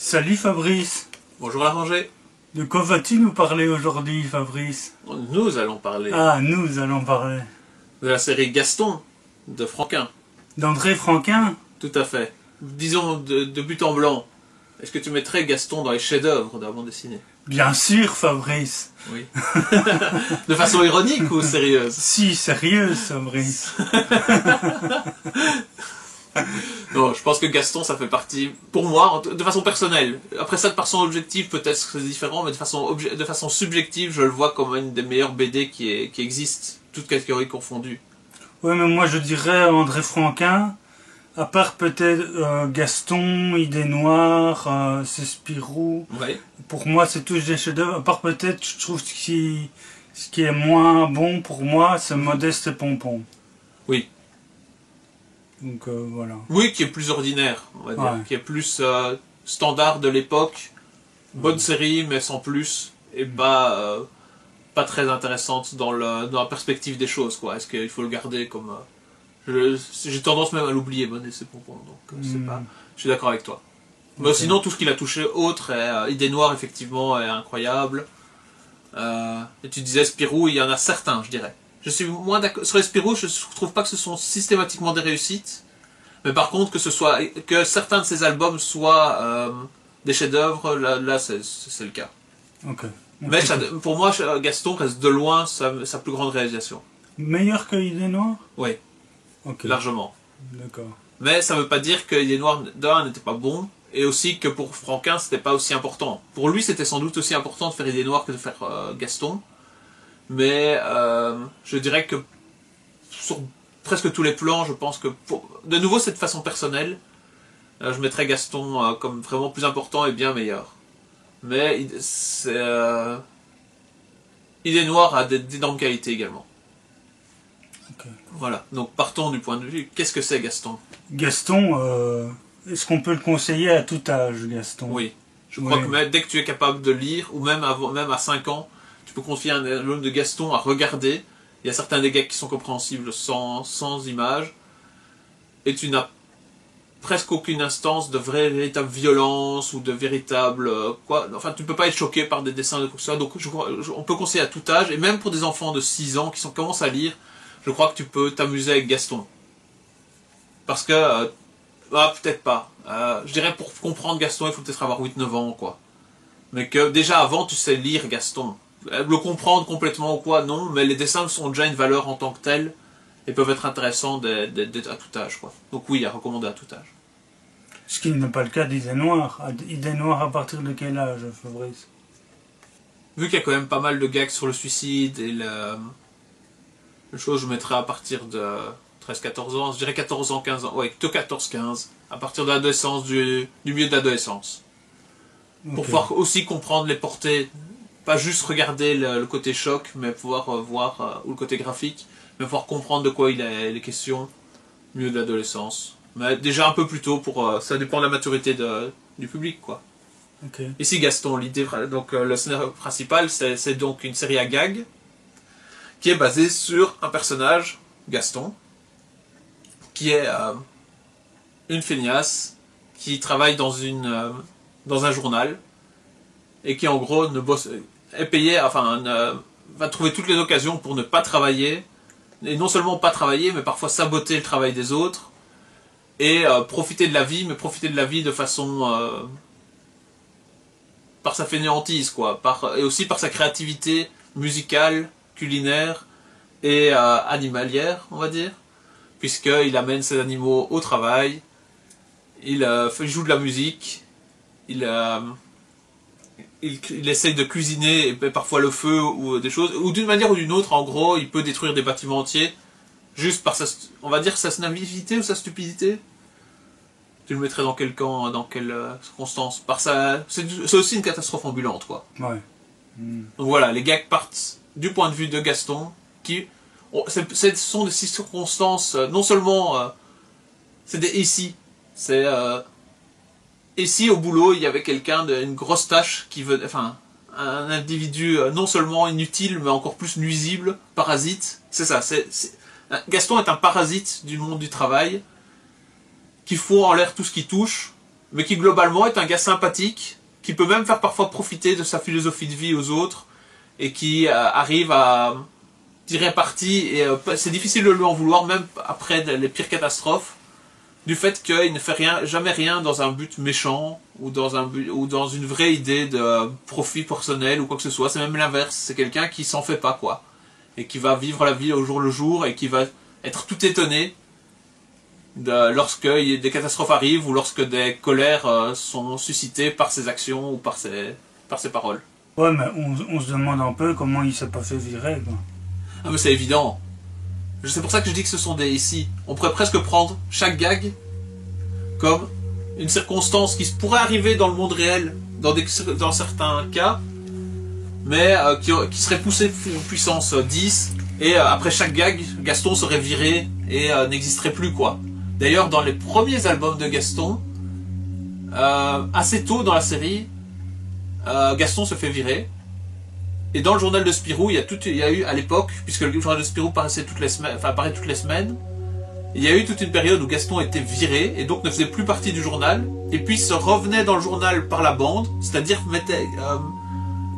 Salut Fabrice, Bonjour la rangée. de quoi vas-tu nous parler aujourd'hui Fabrice? Nous allons parler Ah, nous allons parler de la série Gaston de Franquin. d'André Franquin. Tout à fait. Disons de but en blanc. Est-ce que tu mettrais Gaston dans les chefs-d'œuvre de la bande dessinée? Bien sûr Fabrice. Oui. De façon ironique ou sérieuse? Si, sérieuse Fabrice. Non, je pense que Gaston, ça fait partie, pour moi, de façon personnelle. Après ça, par son objectif, peut-être que c'est différent, mais de façon subjective, je le vois comme une des meilleures BD qui existent, toutes catégories confondues. Ouais, mais moi je dirais André Franquin, à part peut-être Gaston, Idée Noire, c'est Spirou. Ouais. Pour moi c'est tous des chefs-d'œuvre, à part peut-être, je trouve ce qui est moins bon pour moi, c'est Modeste et Pompon. Oui. Donc voilà. Oui, qui est plus ordinaire, on va dire, Ouais. qui est plus standard de l'époque, bonne série mais sans plus, et pas très intéressante dans la perspective des choses, quoi. Est-ce qu'il faut le garder comme... j'ai tendance même à l'oublier, Modeste et Pompon, donc c'est pas... Je suis d'accord avec toi. Mais Ok. sinon, tout ce qu'il a touché autre, Idée Noire, effectivement, est incroyable. Et tu disais Spirou, il y en a certains, je dirais. Je suis moins d'accord. Sur les Spirou, je trouve pas que ce sont systématiquement des réussites. Mais par contre, que certains de ces albums soient des chefs-d'œuvre, là c'est le cas. Ok. Mais pour moi, Gaston reste de loin sa plus grande réalisation. Meilleur que Idée Noire? Oui, Ok. largement. D'accord. Mais ça veut pas dire que Idée Noire d'un n'était pas bon, et aussi que pour Franquin, c'était pas aussi important. Pour lui, c'était sans doute aussi important de faire Idée Noire que de faire Gaston. Mais je dirais que sur presque tous les plans, je pense que... De nouveau, c'est de façon personnelle. Je mettrais Gaston comme vraiment plus important et bien meilleur. Mais Idée Noire a d'énormes qualités également. Ok. Voilà, donc partons du point de vue, qu'est-ce que c'est Gaston? Gaston, est-ce qu'on peut le conseiller à tout âge, Gaston? Oui, je crois Oui. que dès que tu es capable de lire, ou même à 5 ans, tu peux confier un album de Gaston à regarder. Il y a certains des gags qui sont compréhensibles sans images. Et tu n'as presque aucune instance de véritable violence ou de véritable quoi. Enfin, tu ne peux pas être choqué par des dessins de tout ça. Donc, on peut conseiller à tout âge, et même pour des enfants de 6 ans qui commencent à lire, je crois que tu peux t'amuser avec Gaston. Parce que, peut-être pas. Je dirais pour comprendre Gaston, il faut peut-être avoir 8-9 ans, quoi. Mais que déjà avant, tu sais lire Gaston. Le comprendre complètement ou quoi, non, mais les dessins sont déjà une valeur en tant que telle et peuvent être intéressants à tout âge, quoi. Donc oui, à recommander à tout âge. Ce qui n'est pas le cas d'Idée Noire. Idée Noire à partir de quel âge, Fabrice? Vu qu'il y a quand même pas mal de gags sur le suicide et le chose, je mettrais à partir de 13-14 ans, je dirais 14 ans, 15 ans, ouais, plutôt 14-15, à partir de l'adolescence, du milieu de l'adolescence. Pour pouvoir aussi comprendre les portées, pas juste regarder le côté choc, mais pouvoir voir, ou le côté graphique, mais pouvoir comprendre de quoi il est question, au milieu de l'adolescence. Mais déjà un peu plus tôt, ça dépend de la maturité du public, quoi. Ok. Ici Gaston, l'idée, donc le scénario principal, c'est donc une série à gags, qui est basée sur un personnage, Gaston, qui est une feignasse, qui travaille dans un journal, et qui en gros est payé, va trouver toutes les occasions pour ne pas travailler, et non seulement pas travailler, mais parfois saboter le travail des autres, et profiter de la vie, mais profiter de la vie de façon... par sa fainéantise, quoi, et aussi par sa créativité musicale, culinaire et animalière, on va dire, puisqu'il amène ses animaux au travail, il joue de la musique, il essaye de cuisiner et parfois le feu ou des choses, ou d'une manière ou d'une autre, en gros, il peut détruire des bâtiments entiers juste par on va dire sa naïveté ou sa stupidité. Tu le mettrais dans quel camp, dans quelle circonstance? C'est aussi une catastrophe ambulante, quoi. Ouais. Donc voilà, les gags partent du point de vue de Gaston, ce sont des circonstances, non seulement, c'est des ici, c'est ici au boulot, il y avait quelqu'un d'une grosse tâche un individu non seulement inutile, mais encore plus nuisible, parasite, c'est ça, Gaston est un parasite du monde du travail, qui fout en l'air tout ce qui touche, mais qui globalement est un gars sympathique, qui peut même faire parfois profiter de sa philosophie de vie aux autres, et qui arrive à tirer parti, et c'est difficile de lui en vouloir, même après les pires catastrophes, du fait qu'il ne fait jamais rien dans un but méchant, ou dans une vraie idée de profit personnel, ou quoi que ce soit. C'est même l'inverse, c'est quelqu'un qui s'en fait pas, quoi. Et qui va vivre la vie au jour le jour, et qui va être tout étonné lorsque des catastrophes arrivent, ou lorsque des colères sont suscitées par ses actions, ou par ses paroles. Ouais, mais on se demande un peu comment il s'est pas fait virer, quoi. Ah mais c'est évident. C'est pour ça que je dis que ce sont des ici. On pourrait presque prendre chaque gag comme une circonstance qui pourrait arriver dans le monde réel, dans certains cas, mais qui serait poussée puissance 10, et après chaque gag, Gaston serait viré et n'existerait plus, quoi. D'ailleurs, dans les premiers albums de Gaston, assez tôt dans la série, Gaston se fait virer. Et dans le journal de Spirou, il y a eu à l'époque, puisque le journal de Spirou apparaît toutes les semaines, il y a eu toute une période où Gaston était viré et donc ne faisait plus partie du journal, et puis se revenait dans le journal par la bande, c'est-à-dire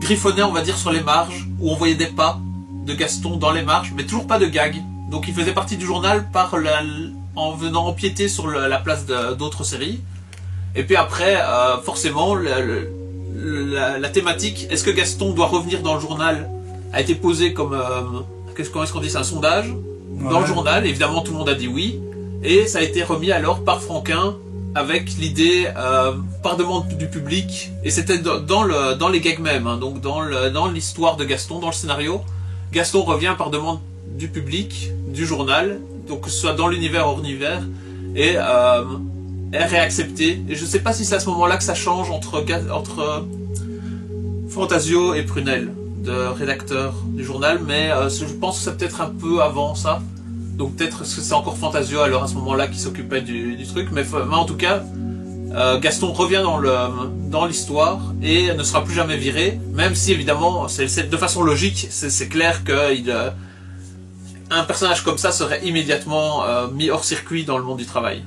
griffonnait, on va dire, sur les marges, où on voyait des pas de Gaston dans les marges, mais toujours pas de gag. Donc il faisait partie du journal en venant empiéter sur la place d'autres séries. Et puis après, forcément, la thématique, est-ce que Gaston doit revenir dans le journal, a été posée comme, comment est-ce qu'on dit, c'est un sondage, dans le journal. Évidemment, tout le monde a dit oui, et ça a été remis alors par Franquin, avec l'idée, par demande du public, et c'était dans les gags même, hein, donc dans l'histoire de Gaston, dans le scénario, Gaston revient par demande du public, du journal, donc que ce soit dans l'univers hors univers, et est réaccepté. Et je sais pas si c'est à ce moment-là que ça change entre Fantasio et Prunel, de rédacteur du journal, mais je pense que c'est peut-être un peu avant ça. Donc peut-être que c'est encore Fantasio alors à ce moment-là qui s'occupait du truc, mais en tout cas, Gaston revient dans l'histoire et ne sera plus jamais viré, même si évidemment, de façon logique, c'est clair que un personnage comme ça serait immédiatement mis hors circuit dans le monde du travail.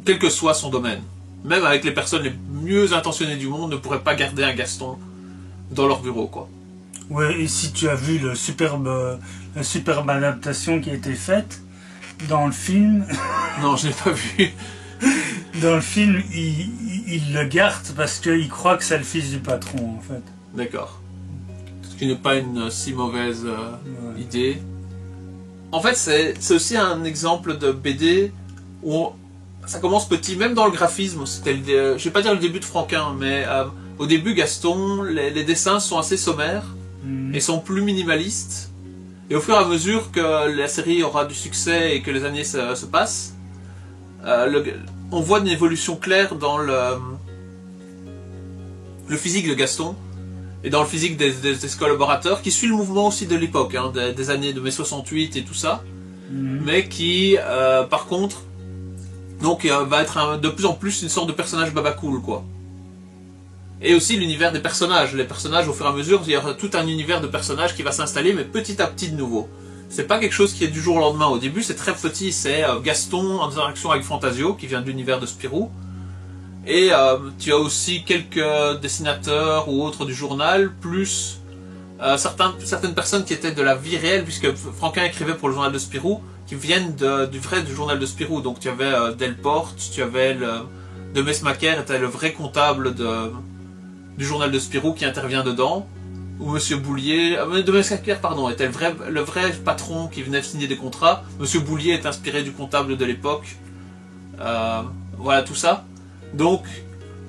Quel que soit son domaine. Même avec les personnes les mieux intentionnées du monde ne pourraient pas garder un Gaston dans leur bureau, quoi. Ouais, et si tu as vu la superbe adaptation qui a été faite dans le film... Non, je l'ai pas vu. Dans le film, il le garde parce qu'il croit que c'est le fils du patron, en fait. D'accord. Ce qui n'est pas une si mauvaise idée. En fait, c'est aussi un exemple de BD où ça commence petit, même dans le graphisme. Je vais pas dire le début de Franquin, mais au début, Gaston, les dessins sont assez sommaires et sont plus minimalistes. Et au fur et à mesure que la série aura du succès et que les années se passent, on voit une évolution claire dans le physique de Gaston et dans le physique des collaborateurs, qui suit le mouvement aussi de l'époque, hein, des années de mai 68 et tout ça, mais qui, par contre, donc va être de plus en plus une sorte de personnage babacool, quoi. Et aussi l'univers des personnages. Les personnages, au fur et à mesure, il y aura tout un univers de personnages qui va s'installer, mais petit à petit de nouveau. C'est pas quelque chose qui est du jour au lendemain. Au début, c'est très petit. C'est Gaston en interaction avec Fantasio, qui vient de l'univers de Spirou. Et tu as aussi quelques dessinateurs ou autres du journal, plus certaines personnes qui étaient de la vie réelle, puisque Franquin écrivait pour le journal de Spirou, qui viennent du journal de Spirou. Donc tu avais Delporte, tu avais de Mesmaquer, était le vrai comptable du journal de Spirou qui intervient dedans, ou Monsieur Boulier, de Mesmaquer, pardon, était le vrai patron qui venait signer des contrats. Monsieur Boulier est inspiré du comptable de l'époque. Voilà tout ça. Donc,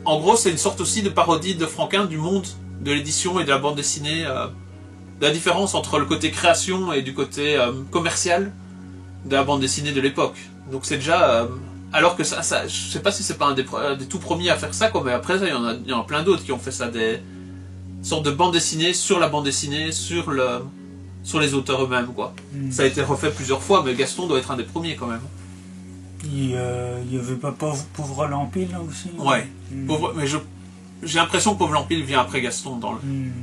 en gros, c'est une sorte aussi de parodie de Franquin du monde de l'édition et de la bande dessinée, de la différence entre le côté création et du côté commercial de la bande dessinée de l'époque. Donc c'est déjà... alors que ça, je sais pas si c'est pas un des tout premiers à faire ça, quoi, mais après ça, il y en a plein d'autres qui ont fait ça, des sortes de bande dessinée sur la bande dessinée, sur les auteurs eux-mêmes, quoi. Ça a été refait plusieurs fois, mais Gaston doit être un des premiers quand même. Il y avait pas Pauvre Lampille là aussi. Ouais, mais j'ai l'impression que Pauvre Lampille vient après Gaston,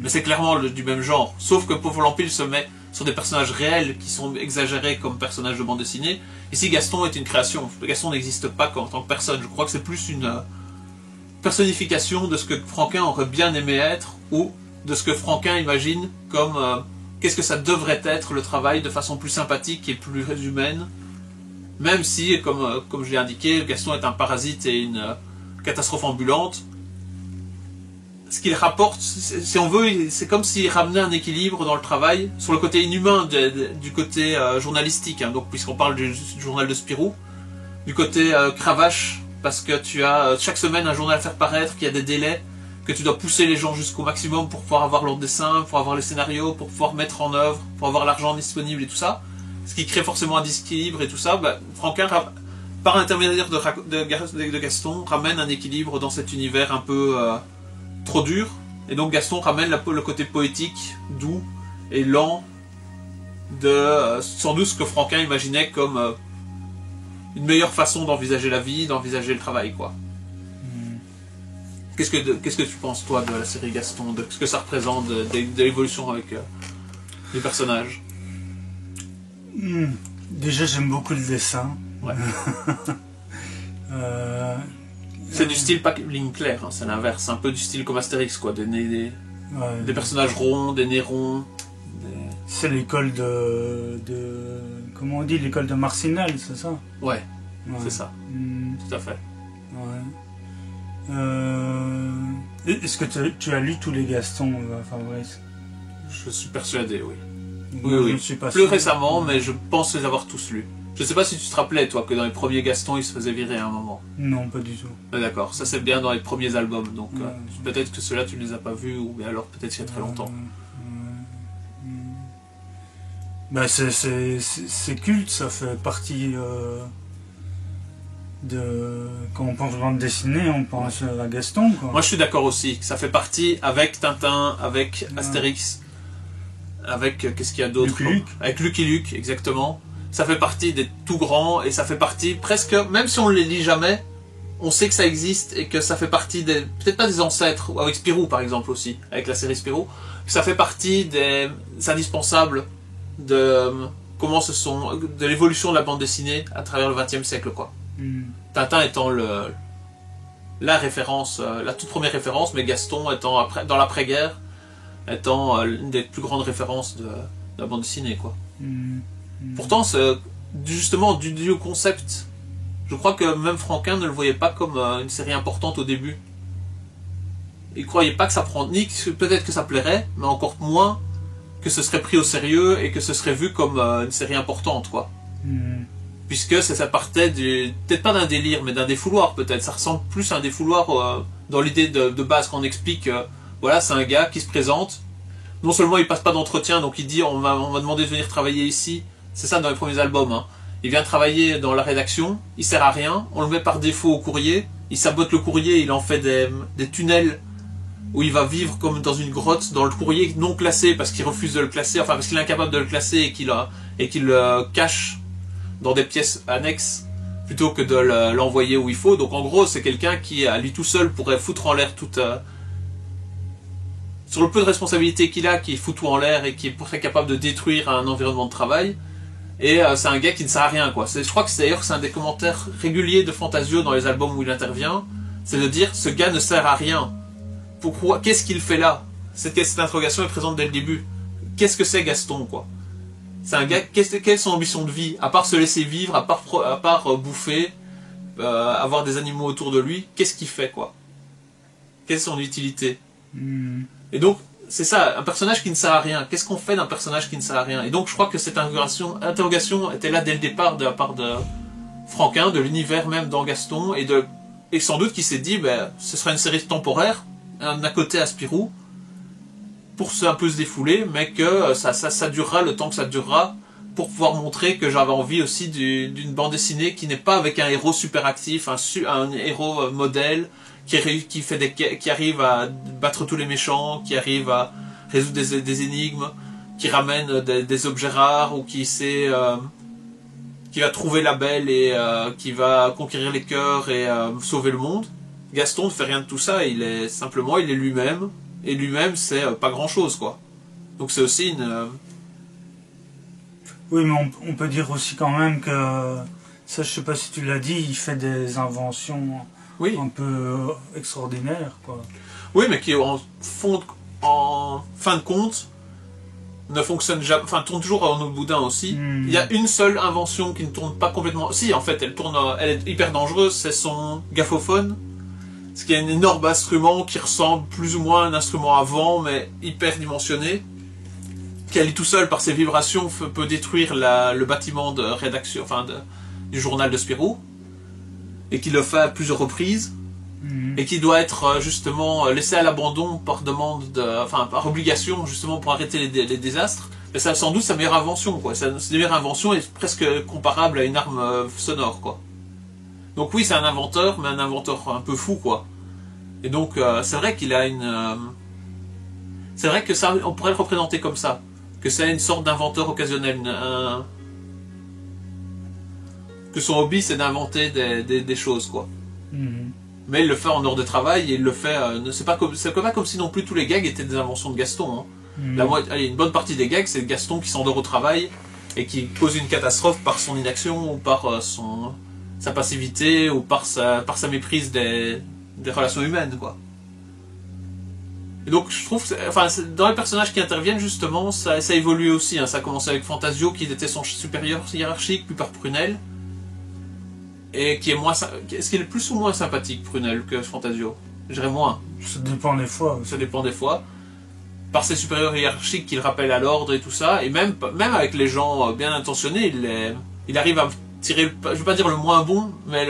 mais c'est clairement du même genre. Sauf que Pauvre Lampille se met sur des personnages réels qui sont exagérés comme personnages de bande dessinée. Ici, Gaston est une création. Gaston n'existe pas en tant que personne. Je crois que c'est plus personnification de ce que Franquin aurait bien aimé être, ou de ce que Franquin imagine comme qu'est-ce que ça devrait être le travail de façon plus sympathique et plus humaine, même si, comme je l'ai indiqué, Gaston est un parasite et une catastrophe ambulante. Ce qu'il rapporte, si on veut, c'est comme s'il ramenait un équilibre dans le travail sur le côté inhumain du côté journalistique, hein, donc puisqu'on parle du journal de Spirou, du côté cravache, parce que tu as chaque semaine un journal à faire paraître, qu'il y a des délais, que tu dois pousser les gens jusqu'au maximum pour pouvoir avoir leur dessin, pour avoir les scénarios, pour pouvoir mettre en œuvre, pour avoir l'argent disponible et tout ça, ce qui crée forcément un déséquilibre et tout ça. Franquin, par l'intermédiaire de Gaston, ramène un équilibre dans cet univers un peu trop dur, et donc Gaston ramène le côté poétique, doux et lent de sans doute ce que Franquin imaginait comme une meilleure façon d'envisager la vie, d'envisager le travail, quoi. Qu'est-ce que tu penses, toi, de la série Gaston, de ce que ça représente, de l'évolution avec les personnages? Déjà, j'aime beaucoup le dessin. Ouais. C'est du style pas ligne claire, hein, c'est l'inverse, c'est un peu du style comme Astérix, quoi, des personnages ronds, des nez ronds. C'est l'école comment on dit, l'école de Marcinelle, c'est ça? Ouais, c'est ça, tout à fait. Ouais. Est-ce que tu as lu tous les Gaston, Fabrice? Je suis persuadé, oui. Moi, Oui. Je ne suis pas Plus sûr. récemment, mais je pense les avoir tous lus. Je sais pas si tu te rappelais, toi, que dans les premiers Gaston, il se faisait virer à un moment. Non, pas du tout. Ah, d'accord, ça c'est bien dans les premiers albums, donc peut-être que ceux-là tu ne les as pas vus, ou bien alors peut-être il y a très longtemps. Ben, c'est culte, ça fait partie de... Quand on pense bande dessinée, on pense à Gaston, quoi. Moi je suis d'accord aussi, ça fait partie avec Tintin, avec Astérix, avec qu'est-ce qu'il y a d'autre? Lucky Luke. Avec Lucky Luke, exactement. Ça fait partie des tout grands, et ça fait partie presque, même si on ne les lit jamais, on sait que ça existe, et que ça fait partie des, peut-être pas des ancêtres, ou avec Spirou par exemple aussi, avec la série Spirou, ça fait partie des indispensables de de l'évolution de la bande dessinée à travers le XXe siècle, quoi. Tintin étant la référence, la toute première référence, mais Gaston étant dans l'après-guerre, étant l'une des plus grandes références de la bande dessinée, quoi. Pourtant, justement, du concept, je crois que même Franquin ne le voyait pas comme une série importante au début. Il croyait pas que ça prend, ni peut-être que ça plairait, mais encore moins que ce serait pris au sérieux et que ce serait vu comme une série importante, quoi. Puisque ça partait peut-être pas d'un délire, mais d'un défouloir, peut-être. Ça ressemble plus à un défouloir dans l'idée de base qu'on explique. Voilà, c'est un gars qui se présente. Non seulement il passe pas d'entretien, donc il dit on m'a demandé de venir travailler ici. C'est ça dans les premiers albums, hein. Il vient travailler dans la rédaction, il sert à rien, on le met par défaut au courrier, il sabote le courrier, il en fait des tunnels où il va vivre comme dans une grotte dans le courrier non classé parce qu'il refuse de le classer, enfin parce qu'il est incapable de le classer et qu'il le cache dans des pièces annexes plutôt que de l'envoyer où il faut. Donc en gros c'est quelqu'un qui à lui tout seul pourrait foutre en l'air toute... sur le peu de responsabilité qu'il a, qui fout tout en l'air et qui est très capable de détruire un environnement de travail. Et c'est un gars qui ne sert à rien, quoi. Je crois que d'ailleurs c'est un des commentaires réguliers de Fantasio dans les albums où il intervient, c'est de dire ce gars ne sert à rien. Pourquoi? Qu'est-ce qu'il fait là? Cette interrogation est présente dès le début. Qu'est-ce que c'est Gaston, quoi? C'est un gars, quelle est son ambition de vie? À part se laisser vivre, à part bouffer, avoir des animaux autour de lui, qu'est-ce qu'il fait, quoi? Quelle est son utilité? Et donc, c'est ça, un personnage qui ne sert à rien. Qu'est-ce qu'on fait d'un personnage qui ne sert à rien? Et donc, je crois que cette interrogation était là dès le départ de la part de Franquin, de l'univers même dans Gaston, et sans doute qu'il s'est dit, ce sera une série temporaire, d'un côté à Spirou, pour un peu se défouler, mais que ça durera le temps que ça durera, pour pouvoir montrer que j'avais envie aussi d'une bande dessinée qui n'est pas avec un héros super actif, un héros modèle, qui arrive à battre tous les méchants, qui arrive à résoudre des énigmes, qui ramène des objets rares, ou qui va trouver la belle et qui va conquérir les cœurs et sauver le monde. Gaston ne fait rien de tout ça, il est lui-même, et lui-même c'est pas grand-chose, quoi. Donc c'est aussi une... Oui, mais on peut dire aussi quand même que, ça je sais pas si tu l'as dit, il fait des inventions Oui. un peu extraordinaires, quoi. Oui, mais qui en fin de compte ne fonctionne jamais, enfin tourne toujours en autre boudin aussi. Il y a une seule invention qui ne tourne pas complètement. Si, en fait, elle est hyper dangereuse, c'est son gaffophone. Ce qui est un énorme instrument qui ressemble plus ou moins à un instrument à vent, mais hyper dimensionné, qui à lui tout seul, par ses vibrations, peut détruire le bâtiment de rédaction, du journal de Spirou, et qui le fait à plusieurs reprises, et qui doit être justement laissé à l'abandon par par obligation, justement pour arrêter les désastres. Mais c'est sans doute sa meilleure invention, quoi. Sa meilleure invention est presque comparable à une arme sonore, quoi. Donc oui, c'est un inventeur, mais un inventeur un peu fou, quoi. Et donc, c'est vrai qu'il a c'est vrai que ça, on pourrait le représenter comme ça. Que c'est une sorte d'inventeur occasionnel. Que son hobby, c'est d'inventer des choses, quoi. Mais il le fait en heure de travail, et il le fait... c'est pas comme si non plus tous les gags étaient des inventions de Gaston, hein. Allez, une bonne partie des gags, c'est Gaston qui s'endort au travail, et qui cause une catastrophe par son inaction, ou par sa passivité, ou par sa méprise des relations humaines, quoi. Et donc je trouve que dans les personnages qui interviennent, justement, ça évolue aussi, hein. Ça a commencé avec Fantasio, qui était son supérieur hiérarchique, puis par Prunel, et qui est moins... Est-ce qu'il est plus ou moins sympathique, Prunel, que Fantasio? Je dirais moins. Ça dépend des fois. Ça dépend des fois. Par ses supérieurs hiérarchiques qu'il rappelle à l'ordre et tout ça, et même avec les gens bien intentionnés, il arrive à tirer, je veux pas dire le moins bon, mais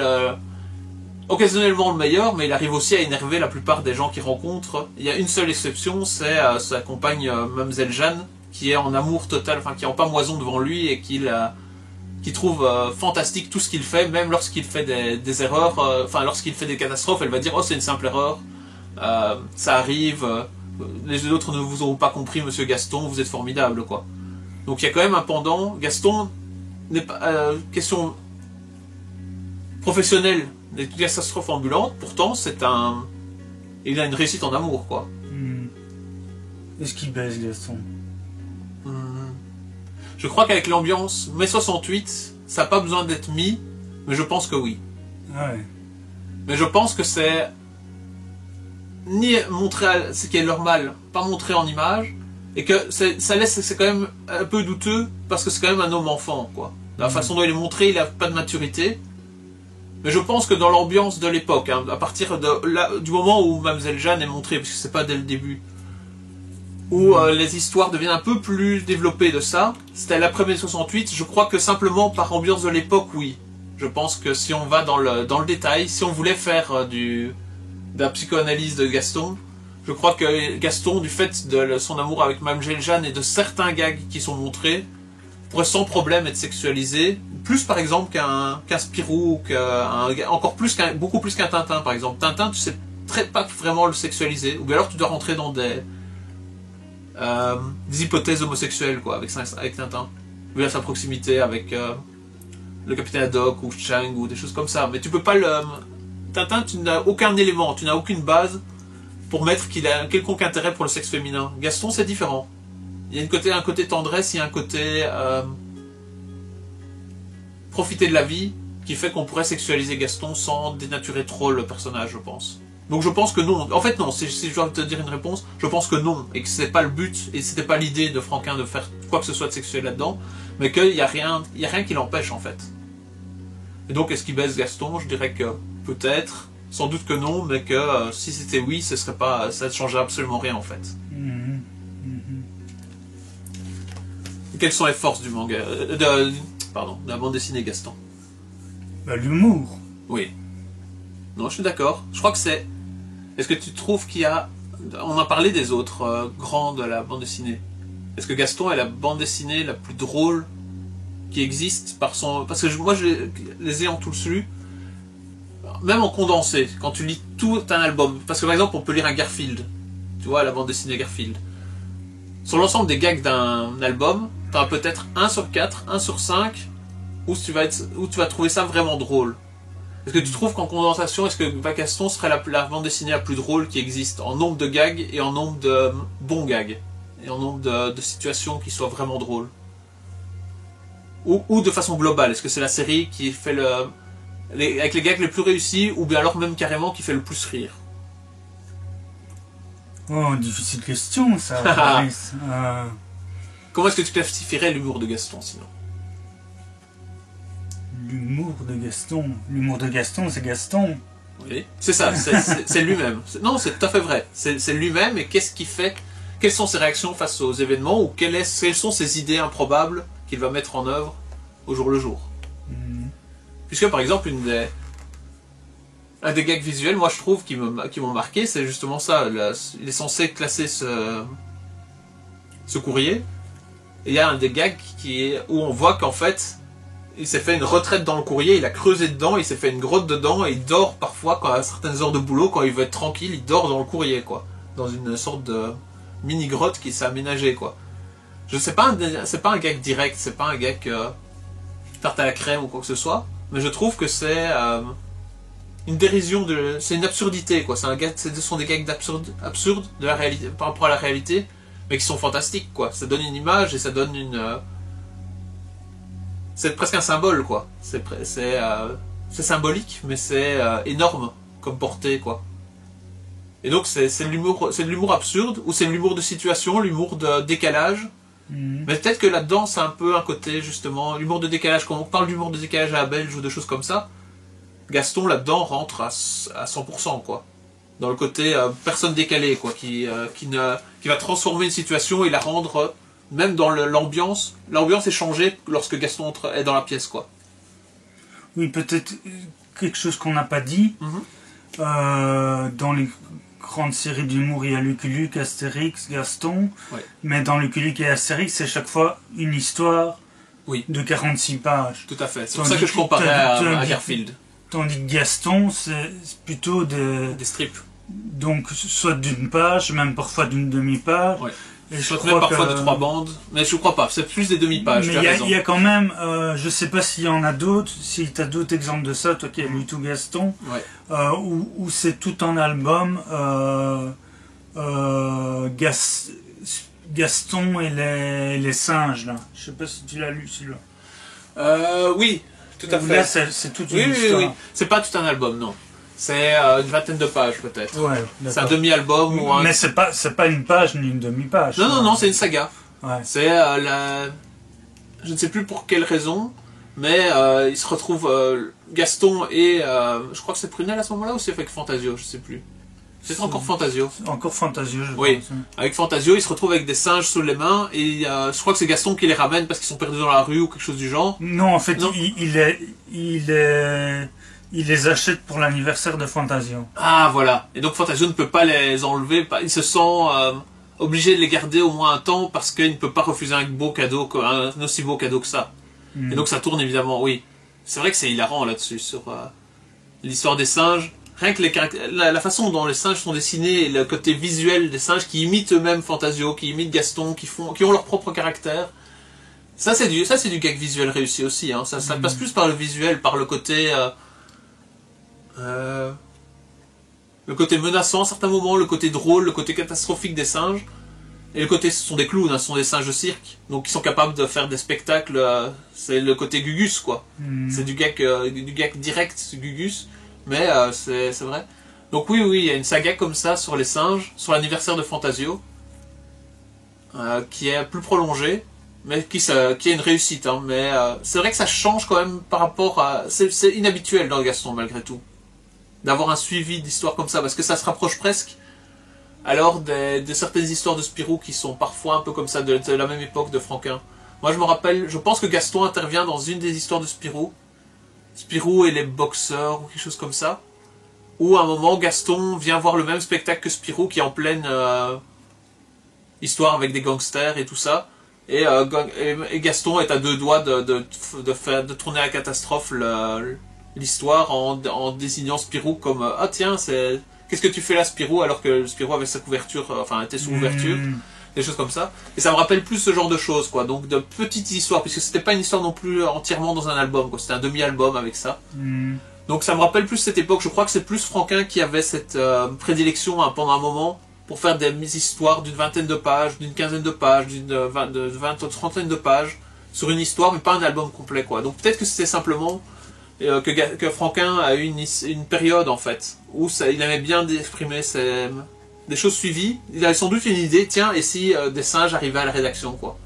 occasionnellement le meilleur, mais il arrive aussi à énerver la plupart des gens qu'il rencontre. Il y a une seule exception, c'est sa compagne Mademoiselle Jeanne, qui est en amour total, qui est en pamoison devant lui, et qui trouve fantastique tout ce qu'il fait, même lorsqu'il fait des erreurs, lorsqu'il fait des catastrophes, elle va dire « Oh, c'est une simple erreur, ça arrive, les autres ne vous auront pas compris, monsieur Gaston, vous êtes formidable, quoi. » Donc il y a quand même un pendant. Gaston n'est pas... question professionnelle, des catastrophes ambulantes, pourtant il a une réussite en amour, quoi. Est-ce qu'il baise, Gaston? Je crois qu'avec l'ambiance mai 68, ça n'a pas besoin d'être mis, mais je pense que oui. Ouais. Mais je pense que c'est ni montré ce qui est normal, pas montré en image, et que c'est quand même un peu douteux, parce que c'est quand même un homme enfant, quoi. La façon dont il est montré, il n'a pas de maturité. Mais je pense que dans l'ambiance de l'époque, hein, à partir du moment où Mademoiselle Jeanne est montrée, parce que c'est pas dès le début, où les histoires deviennent un peu plus développées de ça, c'était l'après-mai 68, je crois que simplement par ambiance de l'époque, oui. Je pense que si on va dans le détail, si on voulait faire de la psychoanalyse de Gaston, je crois que Gaston, du fait de son amour avec Mademoiselle Jeanne et de certains gags qui sont montrés, pourrait sans problème être sexualisé, plus par exemple qu'un Spirou, beaucoup plus qu'un Tintin par exemple. Tintin, tu sais pas vraiment le sexualiser, ou bien alors tu dois rentrer dans des hypothèses homosexuelles, quoi, avec Tintin, vu à sa proximité avec le capitaine Haddock ou Chang ou des choses comme ça. Mais tu peux pas Tintin, tu n'as aucun élément, tu n'as aucune base pour mettre qu'il a un quelconque intérêt pour le sexe féminin. Gaston, c'est différent. Il y a un côté tendresse, il y a un côté profiter de la vie qui fait qu'on pourrait sexualiser Gaston sans dénaturer trop le personnage, je pense. Donc je pense que non. En fait non, si je dois te dire une réponse, je pense que non, et que c'est pas le but, et c'était pas l'idée de Franquin de faire quoi que ce soit de sexuel là-dedans, mais qu'il y a rien qui l'empêche en fait. Et donc est-ce qu'il baise Gaston? Je dirais que peut-être, sans doute que non, mais que si c'était oui, ça ne changerait absolument rien en fait. Quelles sont les forces du manga de la bande dessinée Gaston? Bah, l'humour. Oui. Non, je suis d'accord. Je crois que c'est... Est-ce que tu trouves qu'il y a... On a parlé des autres grands de la bande dessinée. Est-ce que Gaston est la bande dessinée la plus drôle qui existe par son... Parce que moi, je les ai en tout lu, même en condensé, quand tu lis tout un album. Parce que par exemple, on peut lire un Garfield. Tu vois, la bande dessinée Garfield. Sur l'ensemble des gags d'un album, tu as peut-être 1 sur 4, 1 sur 5, où tu vas trouver ça vraiment drôle. Est-ce que tu trouves qu'en condensation, est-ce que Gaston serait la bande dessinée la plus drôle qui existe, en nombre de gags et en nombre de bons gags, et en nombre de situations qui soient vraiment drôles, ou de façon globale, est-ce que c'est la série qui fait avec les gags les plus réussis, ou bien alors même carrément qui fait le plus rire. Oh, difficile question, ça. Boris. Comment est-ce que tu classifierais l'humour de Gaston, sinon? L'humour de Gaston. L'humour de Gaston, c'est Gaston. Oui, c'est ça, c'est lui-même. Non, c'est tout à fait vrai. C'est lui-même, et qu'est-ce qu'il fait? Quelles sont ses réactions face aux événements, ou quelles sont ses idées improbables qu'il va mettre en œuvre au jour le jour? Puisque, par exemple, un des gags visuels, moi je trouve, qui m'ont marqué, c'est justement ça. Il est censé classer ce courrier, et il y a un des gags où on voit qu'en fait, il s'est fait une retraite dans le courrier, il a creusé dedans, il s'est fait une grotte dedans, et il dort parfois, à certaines heures de boulot, quand il veut être tranquille, il dort dans le courrier, quoi. Dans une sorte de mini-grotte qui s'est aménagée, quoi. C'est pas un gag direct, c'est pas un gag tarte à la crème ou quoi que ce soit, mais je trouve que c'est une dérision, c'est une absurdité, quoi. Ce sont des gags absurdes de la réalité, par rapport à la réalité, mais qui sont fantastiques, quoi. Ça donne une image et ça donne c'est presque un symbole, quoi. C'est symbolique, mais c'est énorme comme portée, quoi. Et donc c'est de l'humour absurde, ou c'est de l'humour de situation, l'humour de décalage. Mais peut-être que là-dedans, c'est un peu un côté, justement, l'humour de décalage. Quand on parle d'humour de décalage à la belge ou de choses comme ça, Gaston, là-dedans, rentre à 100%, quoi. Dans le côté personne décalée, quoi, qui va transformer une situation et la rendre, même dans l'ambiance. L'ambiance est changée lorsque Gaston est dans la pièce, quoi. Oui, peut-être quelque chose qu'on n'a pas dit. Dans les grandes séries d'humour, il y a Lucky Luke, Astérix, Gaston. Ouais. Mais dans Lucky Luke et Astérix, c'est chaque fois une histoire de 46 pages. Tout à fait. C'est pour ça que je comparais à Garfield. Tandis que Gaston, c'est plutôt des strips. Donc, soit d'une page, même parfois d'une demi-page. Ouais. Et soit même parfois de 3 bandes. Mais je crois pas, c'est plus des demi-pages. Mais il y a quand même, je sais pas s'il y en a d'autres, si tu as d'autres exemples de ça, toi qui as lu tout Gaston, où c'est tout un album, Gaston et les singes, là. Je sais pas si tu l'as lu, celui-là. Oui, tout à fait. Là, c'est toute une histoire. Oui. C'est pas tout un album, non. C'est une vingtaine de pages, peut-être. Ouais, c'est un demi-album ou un... Mais c'est pas une page ni une demi-page. Non, c'est une saga. Ouais. C'est je ne sais plus pour quelle raison, mais il se retrouve Gaston et je crois que c'est Prunelle à ce moment-là, ou c'est avec Fantasio, je sais plus. C'est encore Fantasio. Encore Fantasio, je pense. Hein. Avec Fantasio, il se retrouve avec des singes sous les mains, et je crois que c'est Gaston qui les ramène parce qu'ils sont perdus dans la rue ou quelque chose du genre. Non, en fait, il les achète pour l'anniversaire de Fantasio. Ah, voilà. Et donc Fantasio ne peut pas les enlever. Il se sent obligé de les garder au moins un temps parce qu'il ne peut pas refuser un aussi beau cadeau que ça. Et donc ça tourne évidemment, oui. C'est vrai que c'est hilarant là-dessus, sur l'histoire des singes. Rien que la façon dont les singes sont dessinés et le côté visuel des singes qui imitent eux-mêmes Fantasio, qui imitent Gaston, qui ont leur propre caractère. Ça, c'est du gag visuel réussi aussi. Hein. Ça passe plus par le visuel, par le côté... le côté menaçant à certains moments, le côté drôle, le côté catastrophique des singes, et le côté, ce sont des clowns, hein, ce sont des singes de cirque, donc ils sont capables de faire des spectacles, c'est le côté Gugus, quoi. C'est du gag direct, c'est Gugus, mais c'est vrai. Donc oui, il y a une saga comme ça sur les singes, sur l'anniversaire de Fantasio, qui est plus prolongée, mais qui est une réussite, hein, mais c'est vrai que ça change quand même par rapport à... C'est inhabituel dans Gaston, malgré tout, d'avoir un suivi d'histoires comme ça, parce que ça se rapproche presque alors de certaines histoires de Spirou qui sont parfois un peu comme ça, de la même époque de Franquin. Moi je me rappelle, je pense que Gaston intervient dans une des histoires de Spirou et les boxeurs ou quelque chose comme ça, où à un moment Gaston vient voir le même spectacle que Spirou qui est en pleine histoire avec des gangsters et tout ça, et Gaston est à 2 doigts de tourner à la catastrophe l'histoire en désignant Spirou comme ah tiens, qu'est-ce que tu fais là Spirou, alors que Spirou avait sa couverture, était sous ouverture, des choses comme ça. Et ça me rappelle plus ce genre de choses, quoi. Donc de petites histoires, puisque c'était pas une histoire non plus entièrement dans un album, quoi. C'était un demi-album avec ça. Donc ça me rappelle plus cette époque. Je crois que c'est plus Franquin qui avait cette prédilection pendant un moment pour faire des histoires d'une vingtaine de pages, d'une quinzaine de pages, de 20 ou 30 de pages sur une histoire, mais pas un album complet, quoi. Donc peut-être que c'était simplement que Franquin a eu une période en fait où il aimait bien exprimer des choses suivies. Il avait sans doute une idée, tiens, et si des singes arrivaient à la rédaction, quoi.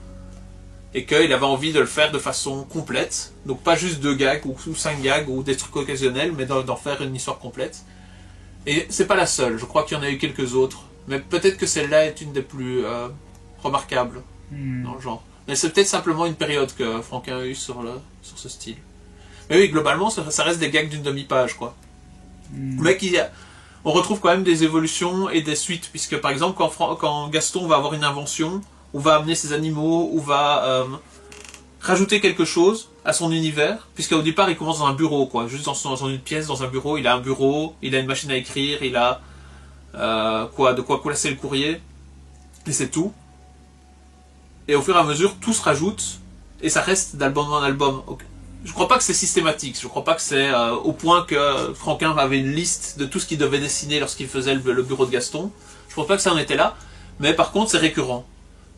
Et qu'il avait envie de le faire de façon complète, donc pas juste 2 gags ou 5 gags ou des trucs occasionnels, mais d'en faire une histoire complète. Et c'est pas la seule, je crois qu'il y en a eu quelques autres, mais peut-être que celle-là est une des plus remarquables dans le genre. Mais c'est peut-être simplement une période que Franquin a eu sur ce style. Mais oui, globalement, ça reste des gags d'une demi-page, quoi. Mais on retrouve quand même des évolutions et des suites, puisque par exemple, quand Gaston va avoir une invention, ou va amener ses animaux, ou va rajouter quelque chose à son univers, puisqu'au départ, il commence dans un bureau, quoi. Juste dans une pièce, dans un bureau, il a un bureau, il a une machine à écrire, il a de quoi classer le courrier, et c'est tout. Et au fur et à mesure, tout se rajoute, et ça reste d'album en album. Je crois pas que c'est systématique, je crois pas que c'est au point que Franquin avait une liste de tout ce qu'il devait dessiner lorsqu'il faisait le bureau de Gaston. Je crois pas que ça en était là, mais par contre c'est récurrent.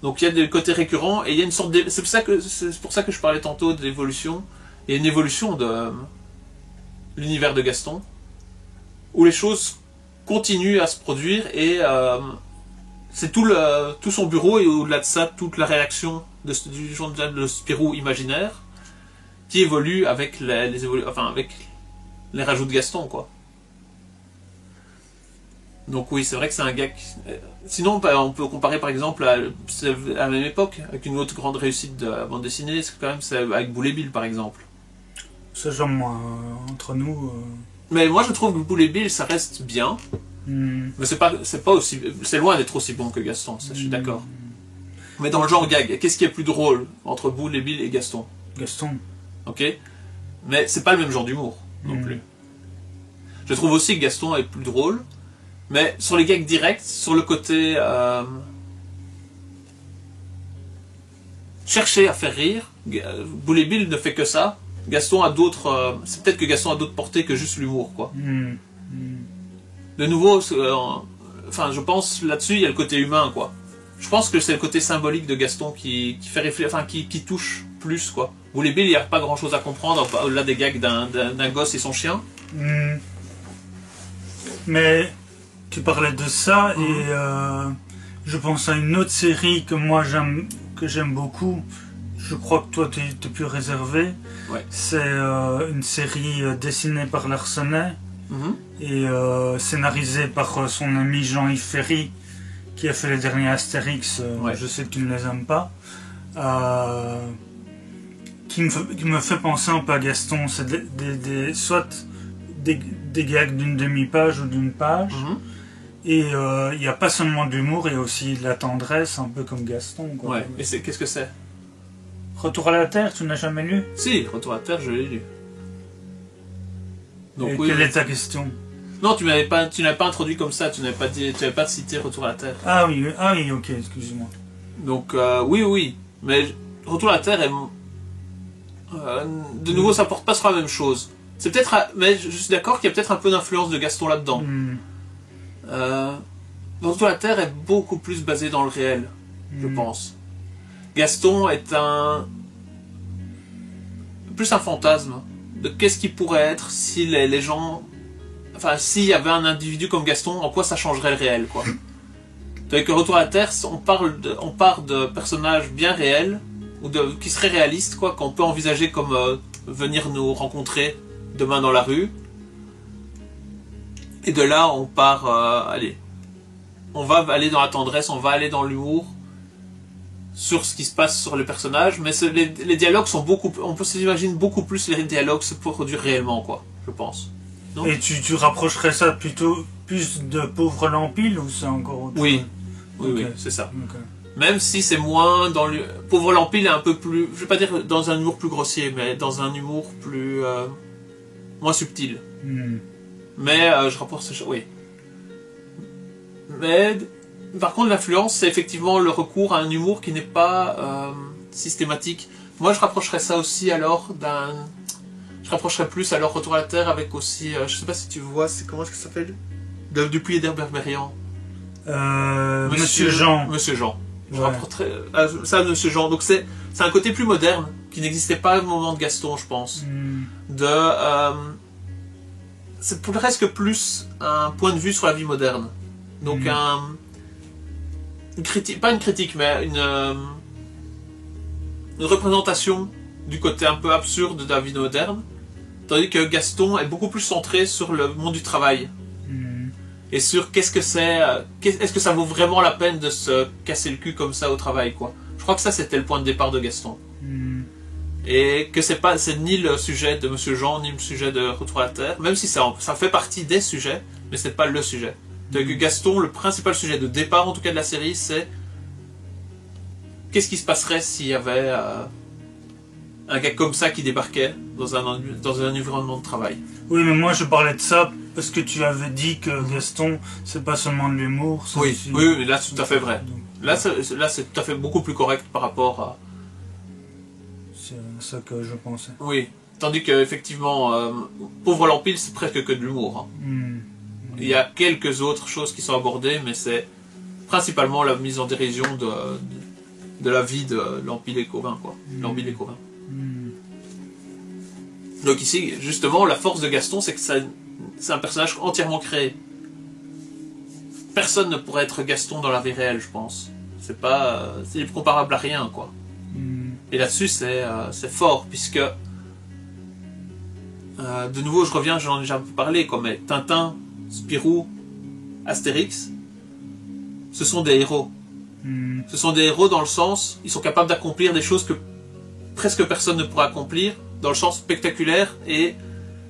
Donc il y a des côtés récurrents, et il y a une sorte c'est pour ça que je parlais tantôt de l'évolution. Il y a une évolution de l'univers de Gaston, où les choses continuent à se produire, et c'est tout son bureau, et au-delà de ça, toute la réaction de Spirou imaginaire, qui évolue avec avec les rajouts de Gaston, quoi. Donc oui, c'est vrai que c'est un gag. Sinon, on peut comparer par exemple à la même époque, avec une autre grande réussite de la bande dessinée, c'est quand même avec Boule et Bill, par exemple. Ça, genre, moi, entre nous... Mais moi, je trouve que Boule et Bill, ça reste bien. Mais c'est pas aussi... C'est loin d'être aussi bon que Gaston, ça, je suis d'accord. Mais dans le genre gag, qu'est-ce qui est plus drôle entre Boule et Bill et Gaston? Gaston. Ok, mais c'est pas le même genre d'humour non plus. Je trouve aussi que Gaston est plus drôle, mais sur les gags directs, sur le côté chercher à faire rire, Boule et Bill ne fait que ça. Gaston a d'autres. C'est peut-être que Gaston a d'autres portées que juste l'humour, quoi. De nouveau, je pense là-dessus il y a le côté humain, quoi. Je pense que c'est le côté symbolique de Gaston qui fait réfléchir, qui touche plus, quoi. Boule et Bill, il n'y a pas grand chose à comprendre au-delà des gags d'un gosse et son chien. Mais tu parlais de ça, et je pense à une autre série que moi j'aime beaucoup. Je crois que toi tu es plus réservé. Ouais. C'est une série dessinée par Larsenet et scénarisée par son ami Jean-Yves Ferry, qui a fait les derniers Astérix. Je sais que tu ne les aimes pas. Qui me fait penser un peu à Gaston. C'est soit des gags d'une demi-page ou d'une page. Et il n'y a pas seulement d'humour, il y a aussi de la tendresse, un peu comme Gaston, quoi. Ouais, et qu'est-ce que c'est? Retour à la Terre, tu n'as jamais lu? Si, Retour à la Terre, je l'ai lu. Donc, et quelle est ta question? Non, tu n'avais pas introduit comme ça, tu n'avais pas cité Retour à la Terre. Ah oui, ok, excuse-moi. Donc, oui, mais Retour à la Terre est... de nouveau, ça porte pas sur la même chose. C'est peut-être... Mais je suis d'accord qu'il y a peut-être un peu d'influence de Gaston là-dedans. Retour à la Terre est beaucoup plus basé dans le réel, je pense. Gaston est plus un fantasme de qu'est-ce qui pourrait être si les gens... Enfin, s'il y avait un individu comme Gaston, en quoi ça changerait le réel, quoi. Avec le Retour à la Terre, on part de personnages bien réels, ou qui seraient réalistes, quoi, qu'on peut envisager comme venir nous rencontrer demain dans la rue. Et de là, on part... on va aller dans la tendresse, on va aller dans l'humour, sur ce qui se passe sur les personnages, mais les dialogues sont beaucoup... On peut s'imaginer beaucoup plus les dialogues se produire réellement, quoi, je pense. Non? Et tu rapprocherais ça plutôt plus de Pauvre Lampille, ou c'est encore autre chose? Oui, c'est ça. Même si c'est moins dans le... Pauvre Lampille est un peu plus... Je vais pas dire dans un humour plus grossier, mais dans un humour plus... moins subtil. Mais je rapporte ça... Oui. Mais... Par contre, l'influence, c'est effectivement le recours à un humour qui n'est pas systématique. Moi, je rapprocherais ça aussi alors d'un... Je rapprocherais plus alors Retour à la Terre avec aussi... je sais pas si tu vois, comment est-ce que ça s'appelle? Dupuis et d'Herbert-Mérian. Monsieur Jean. Monsieur Jean. Je rapprocherais ça, Monsieur Jean. Donc c'est un côté plus moderne qui n'existait pas au moment de Gaston, je pense. C'est presque plus un point de vue sur la vie moderne. Donc une critique, pas une critique, mais une représentation du côté un peu absurde de la vie moderne, tandis que Gaston est beaucoup plus centré sur le monde du travail. Et sur qu'est-ce que c'est, est-ce que ça vaut vraiment la peine de se casser le cul comme ça au travail, quoi. Je crois que ça c'était le point de départ de Gaston. Et que c'est ni le sujet de Monsieur Jean, ni le sujet de Retour à la Terre, même si ça fait partie des sujets, mais c'est pas le sujet. Donc Gaston, le principal sujet de départ en tout cas de la série, c'est qu'est-ce qui se passerait s'il y avait un gars comme ça qui débarquait dans un environnement de travail. Oui, mais moi je parlais de ça parce que tu avais dit que Gaston, c'est pas seulement de l'humour. Oui, aussi... oui, mais là c'est tout à fait vrai. Là c'est tout à fait beaucoup plus correct par rapport à... C'est ça que je pensais. Oui, tandis que effectivement, Pauvre l'Empile, c'est presque que de l'humour. Il y a quelques autres choses qui sont abordées, mais c'est principalement la mise en dérision de la vie de l'Empile et Covin, quoi. L'Empile et Covin. Donc ici, justement, la force de Gaston, c'est que c'est un personnage entièrement créé. Personne ne pourrait être Gaston dans la vie réelle, je pense. C'est comparable à rien, quoi. Et là-dessus, c'est fort, puisque... de nouveau, je reviens, j'en ai déjà un peu parlé, quoi, mais Tintin, Spirou, Astérix, ce sont des héros. Ce sont des héros dans le sens, ils sont capables d'accomplir des choses que presque personne ne pourra accomplir, dans le sens spectaculaire, et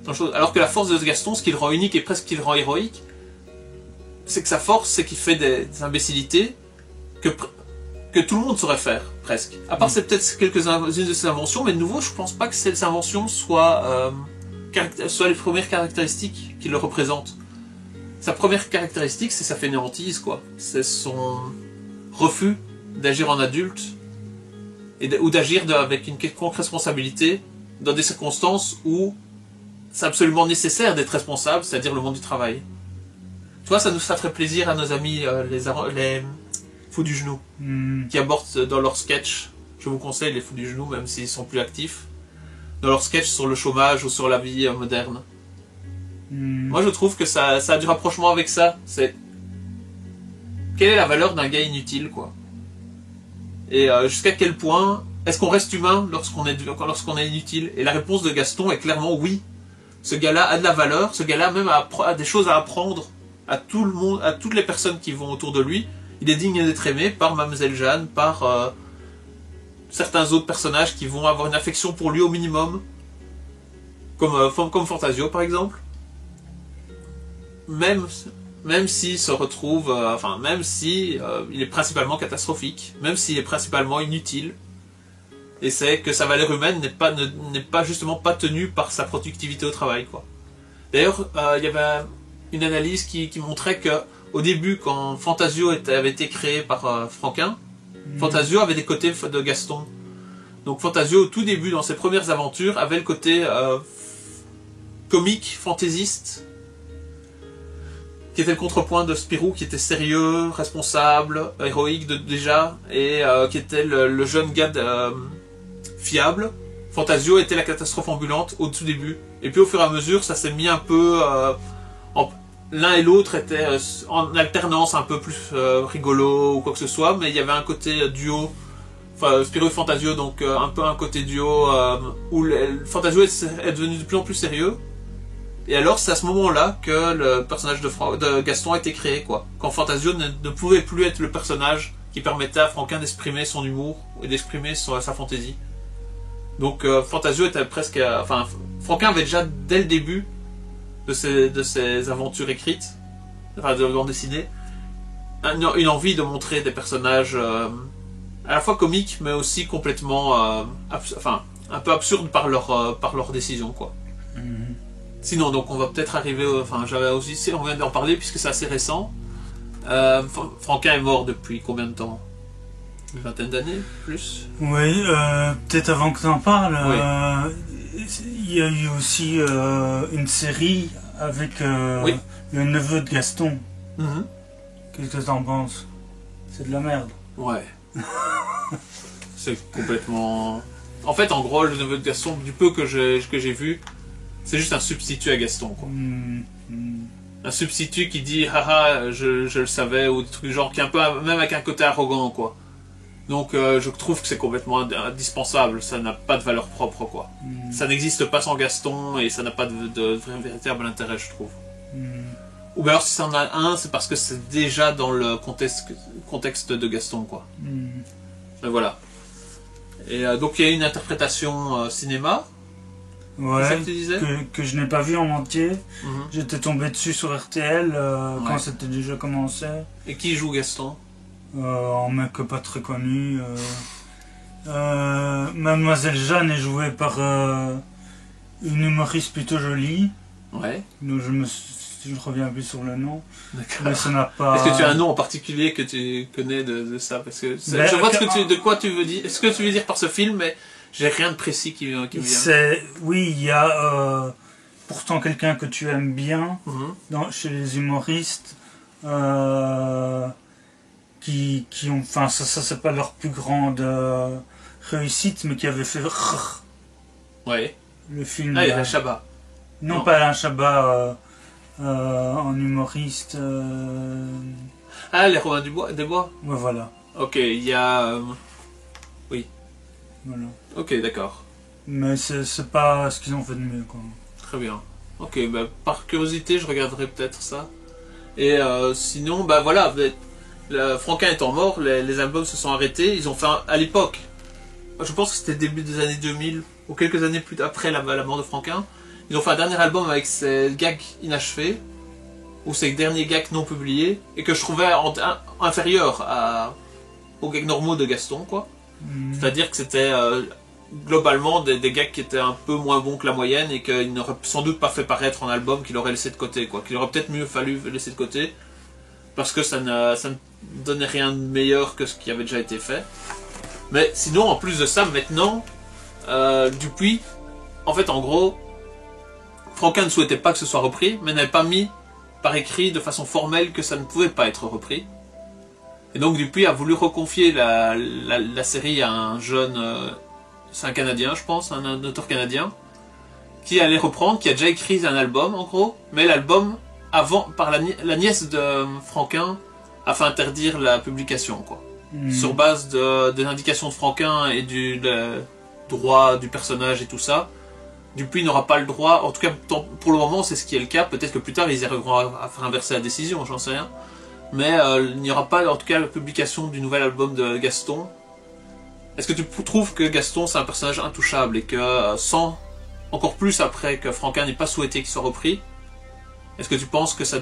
dans le sens... alors que la force de Gaston, ce qui le rend unique et presque qui le rend héroïque, c'est que sa force, c'est qu'il fait des imbécilités que tout le monde saurait faire, presque. À part c'est peut-être une de ses inventions, mais de nouveau, je pense pas que ces inventions soient les premières caractéristiques qui le représentent. Sa première caractéristique, c'est sa fainéantise, quoi. C'est son refus d'agir en adulte, ou d'agir avec une quelconque responsabilité dans des circonstances où c'est absolument nécessaire d'être responsable, c'est-à-dire le monde du travail. Tu vois, ça ferait plaisir à nos amis les Fous du Genou, qui abordent dans leurs sketchs, je vous conseille les Fous du Genou, même s'ils sont plus actifs, dans leurs sketchs sur le chômage ou sur la vie moderne. Moi je trouve que ça a du rapprochement avec ça. C'est quelle est la valeur d'un gars inutile, quoi. Et jusqu'à quel point est-ce qu'on reste humain lorsqu'on est inutile? Et la réponse de Gaston est clairement oui. Ce gars-là a de la valeur, ce gars-là même a des choses à apprendre à tout le monde, à toutes les personnes qui vont autour de lui. Il est digne d'être aimé par Mademoiselle Jeanne, par certains autres personnages qui vont avoir une affection pour lui au minimum, comme Fantasio par exemple. Même s'il se retrouve, même si il est principalement catastrophique, même s'il est principalement inutile, et c'est que sa valeur humaine n'est pas justement pas tenue par sa productivité au travail, quoi. D'ailleurs, il y avait une analyse qui montrait que au début, quand Fantasio avait été créé par Franquin, Fantasio avait des côtés de Gaston. Donc Fantasio, au tout début, dans ses premières aventures, avait le côté comique, fantaisiste, qui était le contrepoint de Spirou, qui était sérieux, responsable, héroïque déjà, et qui était le jeune gars fiable. Fantasio était la catastrophe ambulante au tout début. Et puis au fur et à mesure, ça s'est mis un peu... l'un et l'autre étaient en alternance un peu plus rigolo ou quoi que ce soit, mais il y avait un côté duo, enfin Spirou et Fantasio, donc un peu un côté duo où Fantasio est devenu de plus en plus sérieux. Et alors c'est à ce moment-là que le personnage de Gaston a été créé, quoi. Quand Fantasio ne pouvait plus être le personnage qui permettait à Franquin d'exprimer son humour et d'exprimer sa fantaisie. Donc Fantasio était presque... Franquin avait déjà dès le début de ses aventures écrites, enfin de bande dessinée, une envie de montrer des personnages à la fois comiques mais aussi complètement un peu absurdes par leur décision, quoi. Sinon, donc on va peut-être arriver j'avais aussi, on vient d'en parler puisque c'est assez récent. Franquin est mort depuis combien de temps? Une vingtaine d'années, plus? Oui, peut-être avant que tu en parles, Oui. Il y a eu aussi une série avec le neveu de Gaston. Qu'est-ce que t'en penses? C'est de la merde. Ouais. C'est complètement... En fait, en gros, le neveu de Gaston, du peu que j'ai vu, c'est juste un substitut à Gaston, quoi. Un substitut qui dit haha, je le savais, ou des trucs du genre, qui est un peu, même avec un côté arrogant, quoi. Donc je trouve que c'est complètement indispensable, ça n'a pas de valeur propre, quoi. Ça n'existe pas sans Gaston et ça n'a pas de véritable intérêt, je trouve. Ou bien alors si ça en a un, c'est parce que c'est déjà dans le contexte de Gaston, quoi. Mais voilà. Et donc il y a une interprétation cinéma. Ouais, c'est ça que tu disais que je n'ai pas vu en entier. J'étais tombé dessus sur RTL quand c'était déjà commencé. Et qui joue Gaston? Un mec pas très connu. Mademoiselle Jeanne est jouée par une humoriste plutôt jolie. Ouais. Donc je ne reviens plus sur le nom. D'accord. Mais ça n'a pas... Est-ce que tu as un nom en particulier que tu connais de ça? Parce que je vois de quoi tu veux dire. Ce que tu veux dire par ce film, mais j'ai rien de précis qui me vient. Oui, il y a pourtant quelqu'un que tu aimes bien chez les humoristes. Qui ont, enfin ça c'est pas leur plus grande réussite, mais qui avait fait ouais. Le film. Ah, Alain Chabat. Non, pas Alain Chabat en humoriste. Ah, les Robins des Bois. Ouais, voilà. Ok, il y a. Oui. Voilà. Ok, d'accord. Mais c'est pas ce qu'ils ont fait de mieux, quoi. Très bien. Ok, bah, par curiosité, je regarderai peut-être ça. Et sinon, bah voilà. Franquin étant mort, les albums se sont arrêtés. Ils ont fait à l'époque, je pense que c'était début des années 2000 ou quelques années plus après la mort de Franquin, ils ont fait un dernier album avec ses gags inachevés ou ses derniers gags non publiés et que je trouvais inférieur aux gags normaux de Gaston, quoi. C'est-à-dire que c'était globalement des gags qui étaient un peu moins bons que la moyenne et qu'il n'aurait sans doute pas fait paraître en album, qu'il aurait laissé de côté, quoi. Qu'il aurait peut-être mieux fallu laisser de côté parce que ça ne donnait rien de meilleur que ce qui avait déjà été fait. Mais sinon, en plus de ça, maintenant, Dupuis, en fait, en gros, Franquin ne souhaitait pas que ce soit repris, mais n'avait pas mis par écrit de façon formelle que ça ne pouvait pas être repris. Et donc Dupuis a voulu reconfier la série à un jeune, c'est un Canadien je pense, un auteur canadien, qui allait reprendre, qui a déjà écrit un album en gros, mais l'album par la nièce de Franquin a fait interdire la publication, quoi. Sur base des indications de Franquin et du droit du personnage et tout ça. Dupuis n'aura pas le droit, en tout cas pour le moment c'est ce qui est le cas, peut-être que plus tard ils arriveront à faire inverser la décision, j'en sais rien. Mais il n'y aura pas en tout cas la publication du nouvel album de Gaston. Est-ce que tu trouves que Gaston c'est un personnage intouchable et que encore plus après que Franquin n'ait pas souhaité qu'il soit repris, est-ce que tu penses que c'est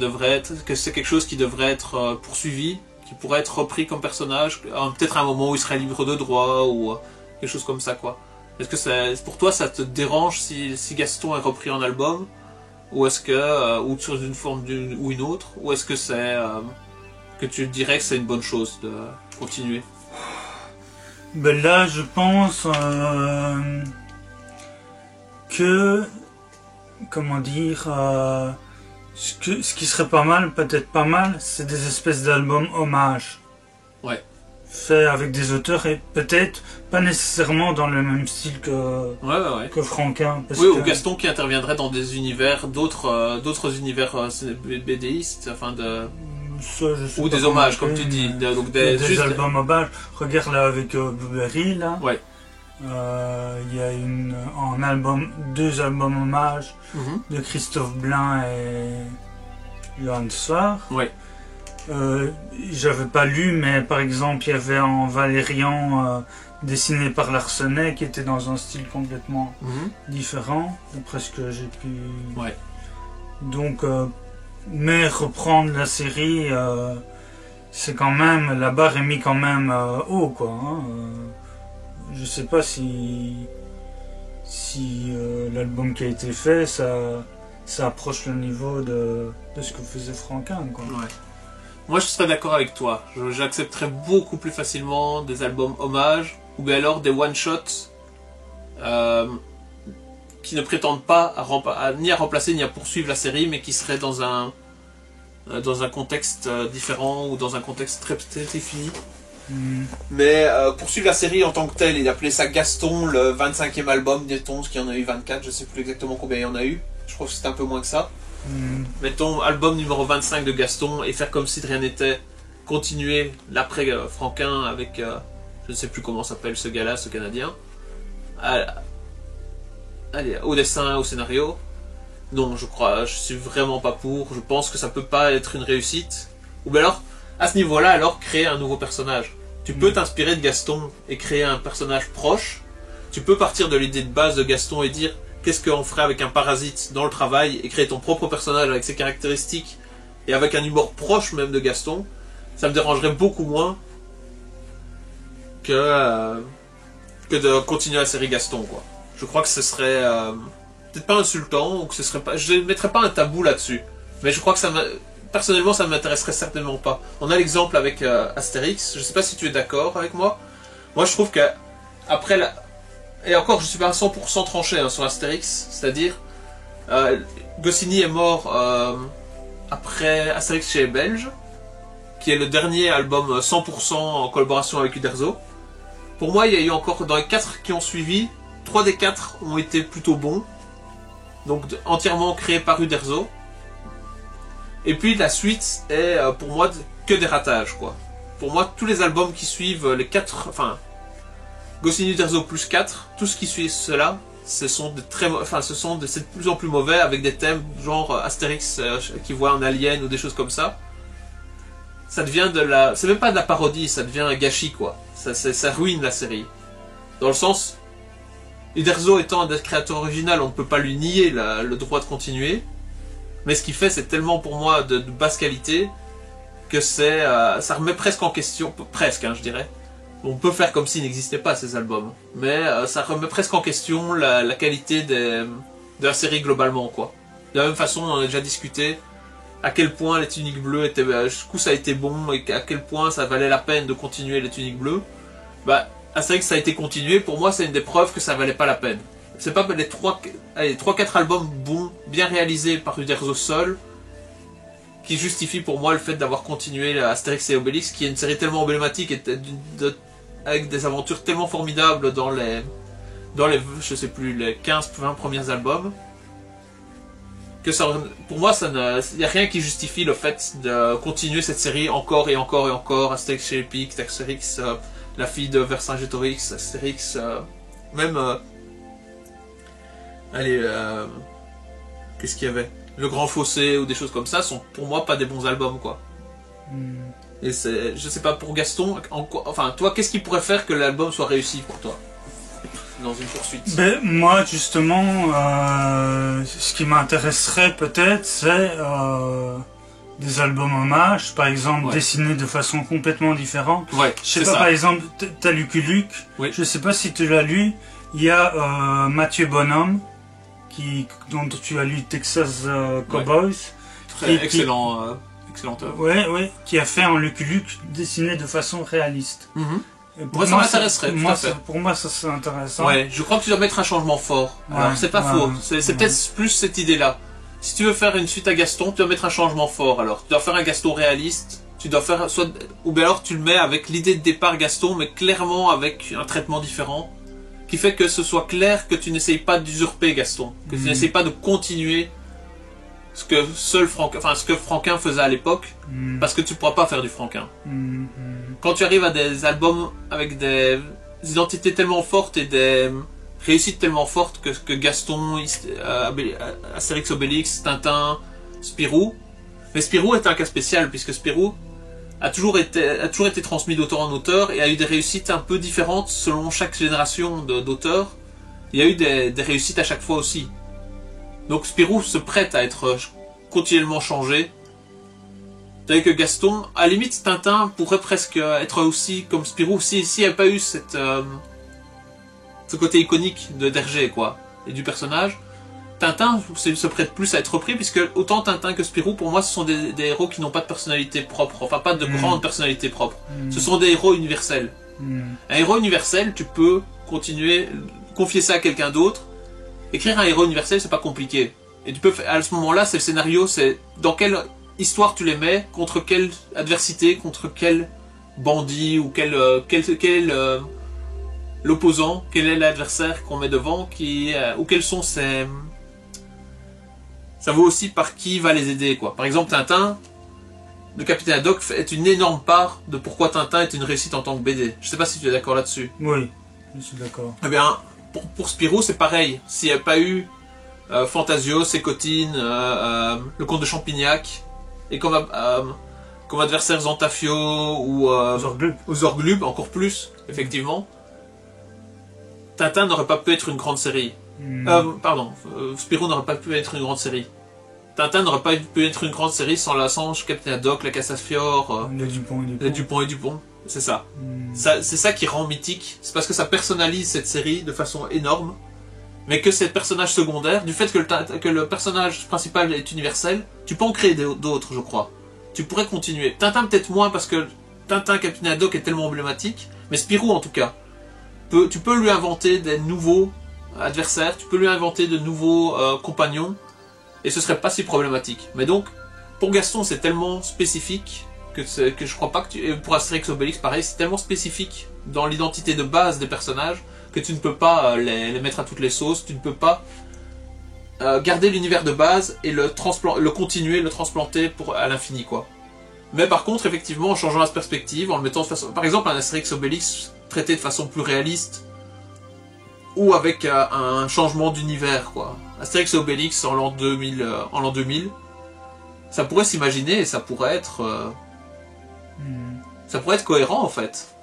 quelque chose qui devrait être poursuivi, qui pourrait être repris comme personnage, peut-être à un moment où il serait libre de droit ou quelque chose comme ça, quoi? Est-ce que pour toi ça te dérange si Gaston est repris en album, ou est-ce que ou sur une forme ou une autre, ou est-ce que c'est que tu dirais que c'est une bonne chose de continuer? Ben là, je pense que, comment dire, ce qui serait pas mal, peut-être pas mal, c'est des espèces d'albums hommages. Ouais. Fait avec des auteurs et peut-être pas nécessairement dans le même style que Franquin. Ou Gaston qui interviendrait dans des univers, d'autres univers BDistes, enfin ou des hommages, comme tu dis. Donc des albums hommages. Regarde là avec Blueberry, là. Ouais. Il y a deux albums hommages de Christophe Blain et Johan Soir. Ouais. J'avais pas lu, mais par exemple, il y avait en Valérian dessiné par Larsenet qui était dans un style complètement différent, d'après ce que j'ai pu. Ouais. Donc, mais reprendre la série, c'est quand même, la barre est mise quand même haut, quoi. Hein. Je sais pas si l'album qui a été fait, ça approche le niveau de ce que faisait Franquin, quoi. Ouais. Moi je serais d'accord avec toi, j'accepterais beaucoup plus facilement des albums hommages, ou bien alors des one-shots qui ne prétendent pas ni à remplacer ni à poursuivre la série, mais qui seraient dans un contexte différent ou dans un contexte très défini. Mais pour suivre la série en tant que telle, il appelait ça Gaston, le 25e album, dit-on, parce qu'il y en a eu 24, je sais plus exactement combien il y en a eu. Je crois que c'était un peu moins que ça. Mettons album numéro 25 de Gaston et faire comme si de rien n'était, continuer l'après Franquin avec, je ne sais plus comment s'appelle ce gars-là, ce Canadien. Allez, au dessin, au scénario. Non, je suis vraiment pas pour. Je pense que ça peut pas être une réussite. Ou bien alors, à ce niveau-là, alors créer un nouveau personnage. Tu peux t'inspirer de Gaston et créer un personnage proche. Tu peux partir de l'idée de base de Gaston et dire qu'est-ce qu'on ferait avec un parasite dans le travail et créer ton propre personnage avec ses caractéristiques et avec un humour proche même de Gaston. Ça me dérangerait beaucoup moins que de continuer la série Gaston, quoi. Je crois que ce serait peut-être pas insultant ou que ce serait pas. Je ne mettrais pas un tabou là-dessus, mais je crois que personnellement ça ne m'intéresserait certainement pas. On a l'exemple avec Astérix. Je sais pas si tu es d'accord avec moi. Moi, je trouve que après et encore, je suis pas à 100% tranché sur Astérix, c'est-à-dire Goscinny est mort après Astérix chez les Belges, qui est le dernier album 100% en collaboration avec Uderzo. Pour moi, il y a eu encore, dans les 4 qui ont suivi, 3 des 4 ont été plutôt bons, donc entièrement créés par Uderzo. Et puis la suite est pour moi que des ratages, quoi. Pour moi, tous les albums qui suivent les 4, enfin, Goscinny Uderzo plus 4, tout ce qui suit cela, c'est de plus en plus mauvais, avec des thèmes genre Astérix qui voit un alien ou des choses comme ça. Ça devient c'est même pas de la parodie, ça devient un gâchis, quoi. Ça ruine la série. Dans le sens, Uderzo étant un des créateurs originaux, on ne peut pas lui nier le droit de continuer. Mais ce qu'il fait, c'est tellement pour moi de basse qualité que ça remet presque en question, presque, hein, je dirais. On peut faire comme s'il n'existait pas ces albums, mais ça remet presque en question la qualité de la série globalement, quoi. De la même façon, on en a déjà discuté à quel point les tuniques bleues étaient, jusqu'où ça a été bon et à quel point ça valait la peine de continuer les tuniques bleues. Bah, Astérix ça a été continué. Pour moi, c'est une des preuves que ça valait pas la peine. C'est pas les 3-4 albums bons, bien réalisés par Uderzo seul, qui justifie pour moi le fait d'avoir continué Astérix et Obélix, qui est une série tellement emblématique et avec des aventures tellement formidables dans les je sais plus, les 15-20 premiers albums, que ça, pour moi, il n'y a rien qui justifie le fait de continuer cette série encore et encore et encore. Astérix chez Epic, Astérix, la fille de Vercingétorix, Astérix, même... qu'est-ce qu'il y avait, Le Grand Fossé ou des choses comme ça sont pour moi pas des bons albums, quoi. Et je sais pas, pour Gaston, enfin toi, qu'est-ce qui pourrait faire que l'album soit réussi pour toi dans une poursuite? Ben, moi justement, ce qui m'intéresserait peut-être, c'est des albums hommages, par exemple dessinés de façon complètement différente. Ouais, je sais pas, par exemple, t'as Lucky Luke, je sais pas si tu l'as lu, il y a Mathieu Bonhomme, dont tu as lu Texas Cowboys. Excellent œuvre. Qui a fait un Lucky Luke dessiné de façon réaliste. Moi, ça m'intéresserait. Pour moi, ça c'est intéressant. Ouais, je crois que tu dois mettre un changement fort. Alors, c'est pas faux. C'est peut-être plus cette idée-là. Si tu veux faire une suite à Gaston, tu dois mettre un changement fort. Alors, tu dois faire un Gaston réaliste. Tu dois faire ou bien alors tu le mets avec l'idée de départ Gaston, mais clairement avec un traitement différent, qui fait que ce soit clair que tu n'essayes pas d'usurper Gaston, que tu n'essayes pas de continuer ce que Franquin faisait à l'époque, parce que tu ne pourras pas faire du Franquin. Quand tu arrives à des albums avec des identités tellement fortes et des réussites tellement fortes que Gaston, Astérix Obélix, Tintin, Spirou, mais Spirou est un cas spécial, puisque Spirou a toujours été transmis d'auteur en auteur et a eu des réussites un peu différentes selon chaque génération d'auteurs. Il y a eu des réussites à chaque fois aussi. Donc Spirou se prête à être continuellement changé. Tandis que Gaston, à la limite, Tintin pourrait presque être aussi comme Spirou, s'il n'y avait pas eu ce côté iconique d'Hergé, quoi, et du personnage. Tintin se prête plus à être repris, puisque autant Tintin que Spirou, pour moi, ce sont des héros qui n'ont pas de personnalité propre, enfin pas de grande personnalité propre. Ce sont des héros universels. Un héros universel, tu peux confier ça à quelqu'un d'autre. Écrire un héros universel, c'est pas compliqué. Et tu peux, à ce moment-là, c'est le scénario, c'est dans quelle histoire tu les mets, contre quelle adversité, contre quelle bandit ou quel est l'opposant, quel est l'adversaire qu'on met devant, ou quels sont ses... Ça vaut aussi par qui va les aider, quoi. Par exemple, Tintin, le Capitaine Haddock est une énorme part de pourquoi Tintin est une réussite en tant que BD. Je sais pas si tu es d'accord là-dessus. Oui, je suis d'accord. Eh bien, pour Spirou, c'est pareil. S'il n'y avait pas eu Fantasio, Sécotine, le Comte de Champignac, et comme adversaire Zantafio ou Zorglub, encore plus, effectivement, Tintin n'aurait pas pu être une grande série. Spirou n'aurait pas pu être une grande série. Tintin n'aurait pas pu être une grande série sans la Sange, Captain Haddock, la Castafiore, les Dupont et Dupont. C'est ça. C'est ça qui rend mythique. C'est parce que ça personnalise cette série de façon énorme, mais que ces personnages secondaires, du fait que le personnage principal est universel, tu peux en créer d'autres, je crois. Tu pourrais continuer. Tintin peut-être moins parce que Tintin, Captain Haddock est tellement emblématique, mais Spirou en tout cas. Tu peux lui inventer des nouveaux adversaires, tu peux lui inventer de nouveaux compagnons, et ce serait pas si problématique. Mais donc, pour Gaston, c'est tellement spécifique que je crois pas que et pour Astérix Obélix, pareil, c'est tellement spécifique dans l'identité de base des personnages que tu ne peux pas les mettre à toutes les sauces, tu ne peux pas garder l'univers de base et le continuer, le transplanter à l'infini, quoi. Mais par contre, effectivement, en changeant la perspective, en le mettant de façon... Par exemple, un Astérix Obélix traité de façon plus réaliste, ou avec un changement d'univers, quoi. Astérix et Obélix en l'an 2000, ça pourrait s'imaginer et ça pourrait être cohérent en fait.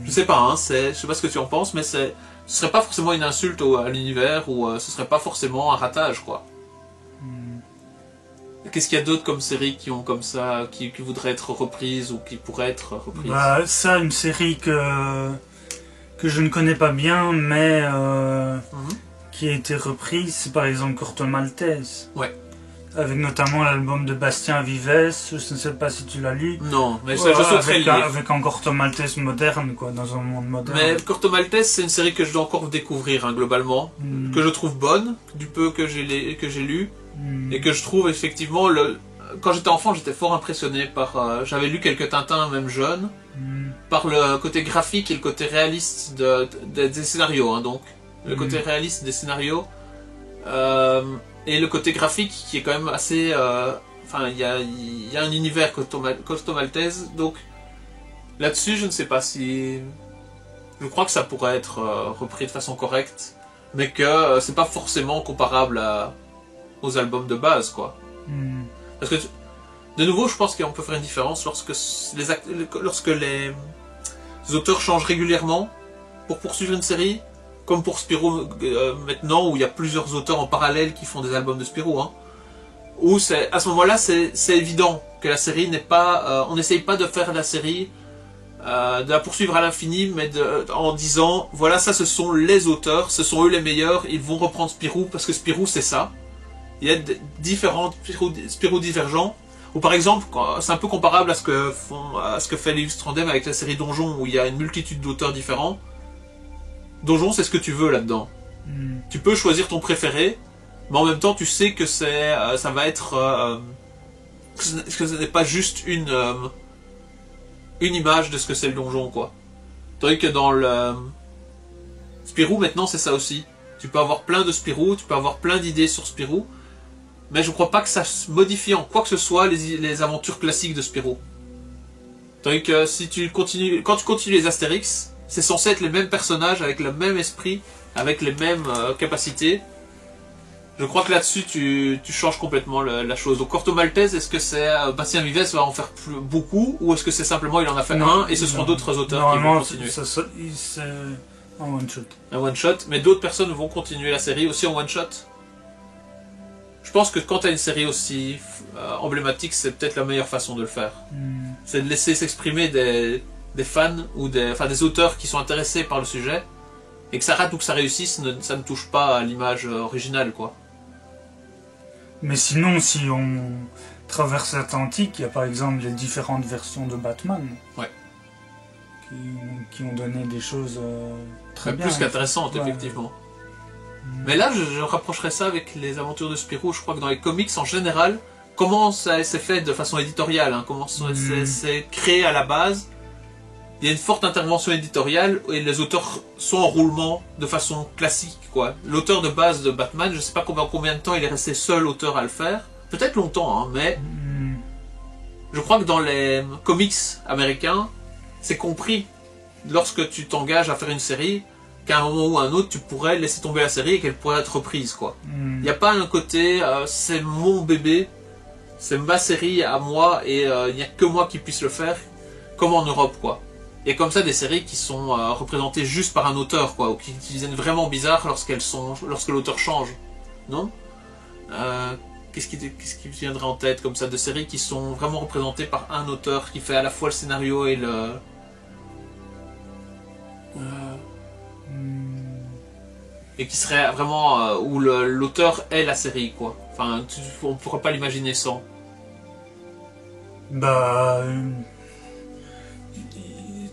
Je sais pas, hein, je sais pas ce que tu en penses, mais ce serait pas forcément une insulte à l'univers ou ce serait pas forcément un ratage, quoi. Qu'est-ce qu'il y a d'autre comme séries qui ont comme ça, qui voudraient être reprises ou qui pourraient être reprises? Bah, ça, une série que je ne connais pas bien, mais qui a été reprise, c'est par exemple Corto Maltese. Ouais. Avec notamment l'album de Bastien Vives, je ne sais pas si tu l'as lu. Non, mais je sauterais le livre. Avec un Corto Maltese moderne, quoi, dans un monde moderne. Mais Corto Maltese, c'est une série que je dois encore découvrir, hein, globalement, que je trouve bonne, du peu que j'ai lu, et que je trouve effectivement, quand j'étais enfant, j'étais fort impressionné par... j'avais lu quelques Tintins, même jeune, par le côté graphique et le côté réaliste des scénarios, hein, donc. Le côté réaliste des scénarios, et le côté graphique qui est quand même assez... Enfin, il y a un univers Corto Maltese, donc là-dessus, je ne sais pas si... Je crois que ça pourrait être repris de façon correcte, mais que c'est pas forcément comparable aux albums de base, quoi. Parce que, de nouveau, je pense qu'on peut faire une différence lorsque les auteurs changent régulièrement pour poursuivre une série, comme pour Spirou maintenant, où il y a plusieurs auteurs en parallèle qui font des albums de Spirou, hein. Où à ce moment-là, c'est évident que la série n'est pas... on n'essaye pas de faire la série, de la poursuivre à l'infini, mais en disant, voilà, ça ce sont les auteurs, ce sont eux les meilleurs, ils vont reprendre Spirou, parce que Spirou c'est ça. Il y a différents Spirou divergents, ou par exemple, c'est un peu comparable à ce que fait l'Illustrandem avec la série Donjon, où il y a une multitude d'auteurs différents. Donjon, c'est ce que tu veux là-dedans. Tu peux choisir ton préféré, mais en même temps, tu sais que ça va être... que ce n'est pas juste une image de ce que c'est le donjon, quoi. Tandis que dans le... Spirou, maintenant, c'est ça aussi. Tu peux avoir plein de Spirou, tu peux avoir plein d'idées sur Spirou, mais je crois pas que ça modifie en quoi que ce soit les aventures classiques de Spirou. Tandis que quand tu continues les Astérix, c'est censé être les mêmes personnages, avec le même esprit, avec les mêmes capacités. Je crois que là-dessus, tu changes complètement la chose. Donc, Corto Maltese, est-ce que c'est Bastien Vives va en faire beaucoup, ou est-ce que c'est simplement il en a fait un, et ce seront d'autres auteurs qui vont continuer? C'est un one-shot. Un one-shot, mais d'autres personnes vont continuer la série aussi en one-shot. Je pense que quand tu as une série aussi emblématique, c'est peut-être la meilleure façon de le faire. C'est de laisser s'exprimer des fans, ou des auteurs qui sont intéressés par le sujet, et que ça rate ou que ça réussisse, ça ne touche pas à l'image originale, quoi. Mais sinon, si on traverse l'Atlantique, il y a par exemple les différentes versions de Batman. Ouais. Qui ont donné des choses très bien. Plus qu'intéressantes, ouais, effectivement. Mais là, je rapprocherais ça avec les aventures de Spirou. Je crois que dans les comics, en général, comment ça s'est fait de façon éditoriale, hein, comment c'est créé à la base, il y a une forte intervention éditoriale et les auteurs sont en roulement de façon classique, quoi. L'auteur de base de Batman, je sais pas combien de temps il est resté seul auteur à le faire. Peut-être longtemps, hein, mais je crois que dans les comics américains, c'est compris lorsque tu t'engages à faire une série qu'à un moment ou à un autre, tu pourrais laisser tomber la série et qu'elle pourrait être reprise, quoi. Il n'y a pas un côté, c'est mon bébé, c'est ma série à moi et il n'y a que moi qui puisse le faire, comme en Europe, quoi. Il y a comme ça des séries qui sont représentées juste par un auteur, quoi, ou qui deviennent vraiment bizarres lorsque l'auteur change, non? Qu'est-ce qui viendrait en tête comme ça de séries qui sont vraiment représentées par un auteur qui fait à la fois le scénario et le... Et qui serait vraiment où l'auteur est la série, quoi. Enfin, on pourrait pas l'imaginer sans. Bah...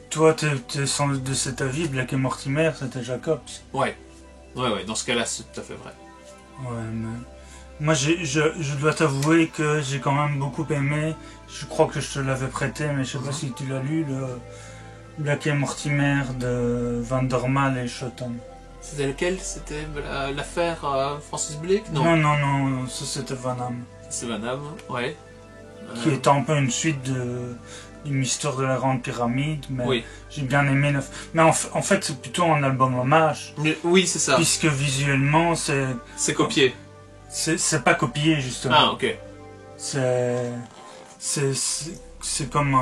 toi, t'es de cet avis, Black et Mortimer, c'était Jacobs. Ouais, dans ce cas-là, c'est tout à fait vrai. Ouais, mais... moi, je dois t'avouer que j'ai quand même beaucoup aimé, je crois que je te l'avais prêté, mais je sais pas si tu l'as lu, le Black et Mortimer de Van der Mal et Shotton. C'était lequel? C'était l'affaire Francis Blake? Non, ça c'était Van Damme. C'est Van Damme, ouais. Qui est un peu une suite d'une histoire de la Grande Pyramide, mais oui. J'ai bien aimé le... Mais en fait, c'est plutôt un album hommage. Mais, oui, c'est ça. Puisque visuellement, c'est... C'est copié. C'est pas copié, justement. Ah, ok. C'est comme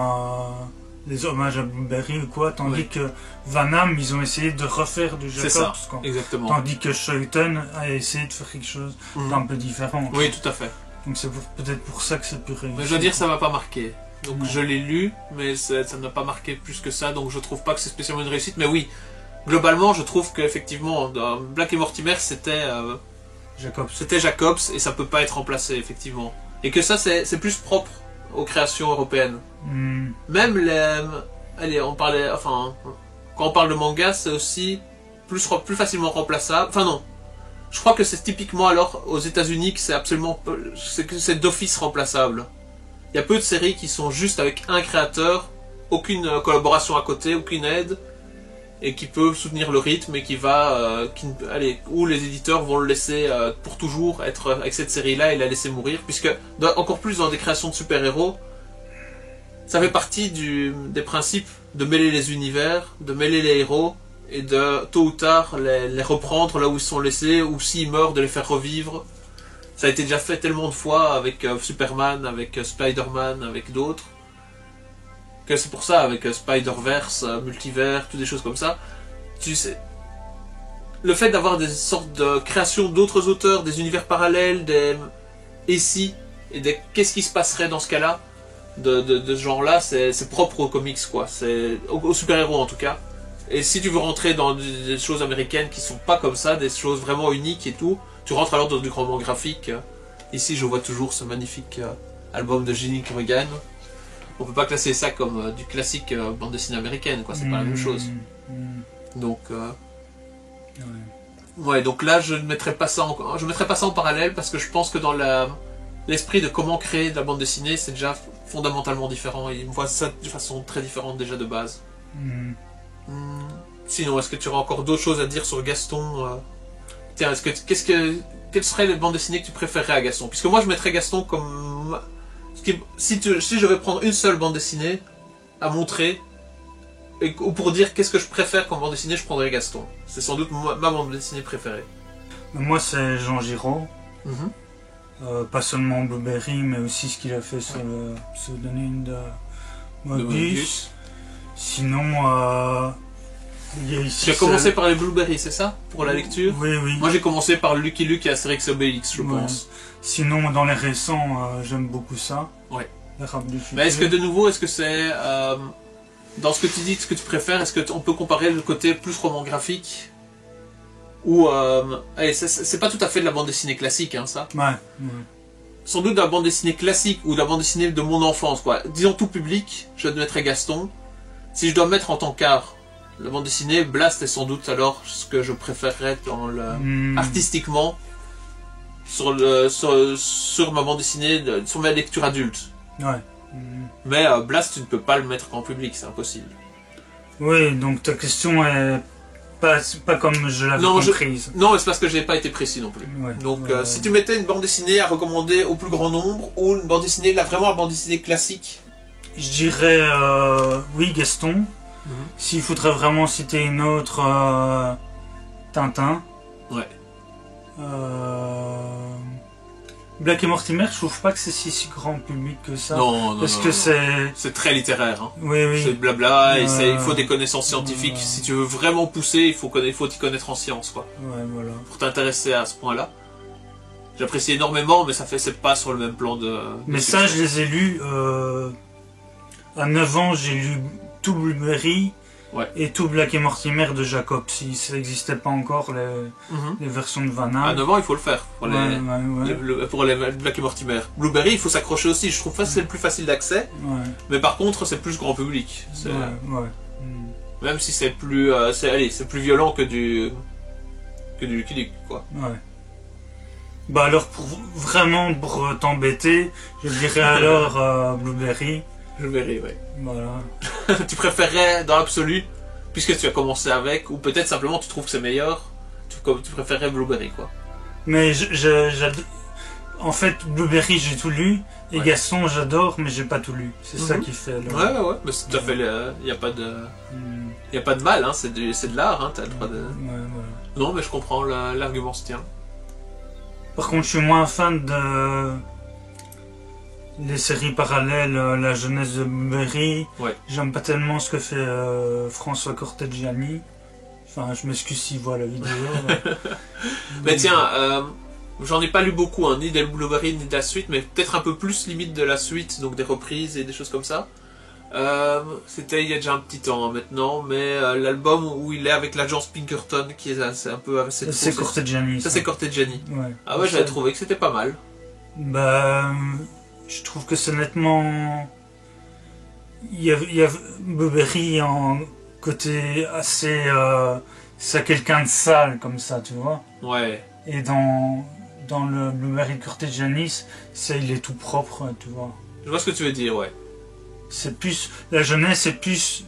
les hommages à Blueberry ou quoi, tandis que Van Damme, ils ont essayé de refaire du Jacobs. C'est ça, quoi. Exactement. Tandis que Shotton a essayé de faire quelque chose d'un peu différent. Oui, tout à fait. Donc c'est peut-être pour ça que c'est plus réussi. Mais je veux dire, ça m'a pas marqué. Donc je l'ai lu, mais ça ne m'a pas marqué plus que ça, donc je trouve pas que c'est spécialement une réussite. Mais oui, globalement, je trouve qu'effectivement, Black et Mortimer, c'était Jacobs, et ça peut pas être remplacé, effectivement. Et que ça, c'est plus propre aux créations européennes. Même les... Allez, quand on parle de manga, c'est aussi plus facilement remplaçable. Enfin non, je crois que c'est typiquement alors aux États-Unis que c'est d'office remplaçable. Il y a peu de séries qui sont juste avec un créateur, aucune collaboration à côté, aucune aide, et qui peut soutenir le rythme et où les éditeurs vont le laisser pour toujours être avec cette série-là et la laisser mourir, puisque encore plus dans des créations de super-héros, ça fait partie des principes de mêler les univers, de mêler les héros, et de tôt ou tard les reprendre là où ils sont laissés, ou s'ils meurent de les faire revivre. Ça a été déjà fait tellement de fois avec Superman, avec Spider-Man, avec d'autres, que c'est pour ça, avec Spider-Verse, Multivers, toutes des choses comme ça, tu sais, le fait d'avoir des sortes de créations d'autres auteurs, des univers parallèles, et qu'est-ce qui se passerait dans ce cas-là, de ce genre-là, c'est propre aux comics, quoi, c'est aux super-héros en tout cas. Et si tu veux rentrer dans des choses américaines qui sont pas comme ça, des choses vraiment uniques et tout, tu rentres alors dans du roman graphique. Ici, je vois toujours ce magnifique album de Ginny Corrigan. On peut pas classer ça comme du classique bande dessinée américaine, quoi. C'est pas la même chose. Donc, ouais, donc là, je ne mettrais pas ça en parallèle parce que je pense que dans l'esprit de comment créer de la bande dessinée, c'est déjà fondamentalement différent. Et ils voient ça de façon très différente déjà de base. Sinon, est-ce que tu auras encore d'autres choses à dire sur Gaston? Tiens, quelles seraient les bandes dessinées que tu préférerais à Gaston? Puisque moi, je mettrais Gaston comme... Si je vais prendre une seule bande dessinée à montrer, ou pour dire qu'est-ce que je préfère comme bande dessinée, je prendrais Gaston. C'est sans doute ma bande dessinée préférée. Moi, c'est Jean Giraud. Pas seulement Blueberry, mais aussi ce qu'il a fait sur le pseudonyme de Moebius. Sinon... Tu as commencé par les Blueberry, c'est ça? Pour la lecture? Oui. Moi j'ai commencé par Lucky Luke et Astérix Obélix, je pense. Sinon, dans les récents, j'aime beaucoup ça. Ouais. Les Rap du Futur. Mais est-ce que c'est... dans ce que tu dis, ce que tu préfères, est-ce qu'on peut comparer le côté plus roman graphique? Ou... c'est pas tout à fait de la bande dessinée classique, hein, ça? Ouais. Sans doute de la bande dessinée classique ou de la bande dessinée de mon enfance, quoi. Disons tout public, je mettrais Gaston. Si je dois mettre en tant qu'art, la bande dessinée, Blast est sans doute alors ce que je préférerais artistiquement sur ma bande dessinée, sur ma lecture adulte. Ouais. Mais Blast, tu ne peux pas le mettre en public, c'est impossible. Oui, donc ta question est pas comme je l'avais comprise. Non, c'est parce que je n'ai pas été précis non plus. Ouais, donc, si tu mettais une bande dessinée à recommander au plus grand nombre, ou une bande dessinée, là, vraiment une bande dessinée classique. Je dirais oui, Gaston. S'il faudrait vraiment citer une autre, Tintin. Ouais. Black et Mortimer, je trouve pas que c'est si grand public que ça. Non, parce que c'est très littéraire. Hein. Oui, oui. C'est blabla, et il faut des connaissances scientifiques. Si tu veux vraiment pousser, il faut t'y connaître en sciences, quoi. Ouais, voilà. Pour t'intéresser à ce point-là. J'apprécie énormément, mais c'est pas sur le même plan de mais ça, je les ai lus. À 9 ans, j'ai lu tout Blueberry. Ouais. Et tout Black et Mortimer de Jacob, si ça n'existait pas encore, les versions de Van Halen. À 9 ans, il faut le faire pour les Black et Mortimer. Blueberry, il faut s'accrocher aussi. Je trouve que c'est le plus facile d'accès, mais par contre, c'est plus grand public. Même si c'est plus, c'est plus violent que du Lucky Luke, quoi. Ouais. Bah alors, vraiment pour t'embêter, je dirais alors Blueberry. Blueberry, ouais. Voilà. Tu préférerais dans l'absolu, puisque tu as commencé avec, ou peut-être simplement tu trouves que c'est meilleur, tu préférerais Blueberry, quoi. Mais en fait, Blueberry, j'ai tout lu, et Gaston, j'adore, mais j'ai pas tout lu. C'est ça qui fait. Ouais, mais c'est tout à fait. Il n'y a pas de. Il a pas de mal, hein, c'est de l'art, hein, t'as le droit de. Voilà. Non, mais je comprends, l'argument se tient. Par contre, je suis moins fan de. Les séries parallèles, la jeunesse de Blueberry. Ouais. J'aime pas tellement ce que fait François Corteggiani. Enfin, je m'excuse s'il voit la vidéo. Mais tiens, j'en ai pas lu beaucoup, hein, ni des Blueberry ni de la suite, mais peut-être un peu plus limite de la suite, donc des reprises et des choses comme ça. C'était il y a déjà un petit temps maintenant, mais l'album où il est avec l'agence Pinkerton, qui est un peu... C'est Corteggiani. Ça c'est Corteggiani. Ouais. Ah ouais, j'avais trouvé que c'était pas mal. Bah... Je trouve que c'est nettement... Il y a Blueberry en côté assez... c'est quelqu'un de sale comme ça, tu vois. Ouais. Et dans le Blueberry Corteggiani, il est tout propre, tu vois. Je vois ce que tu veux dire, ouais. C'est plus... La jeunesse est plus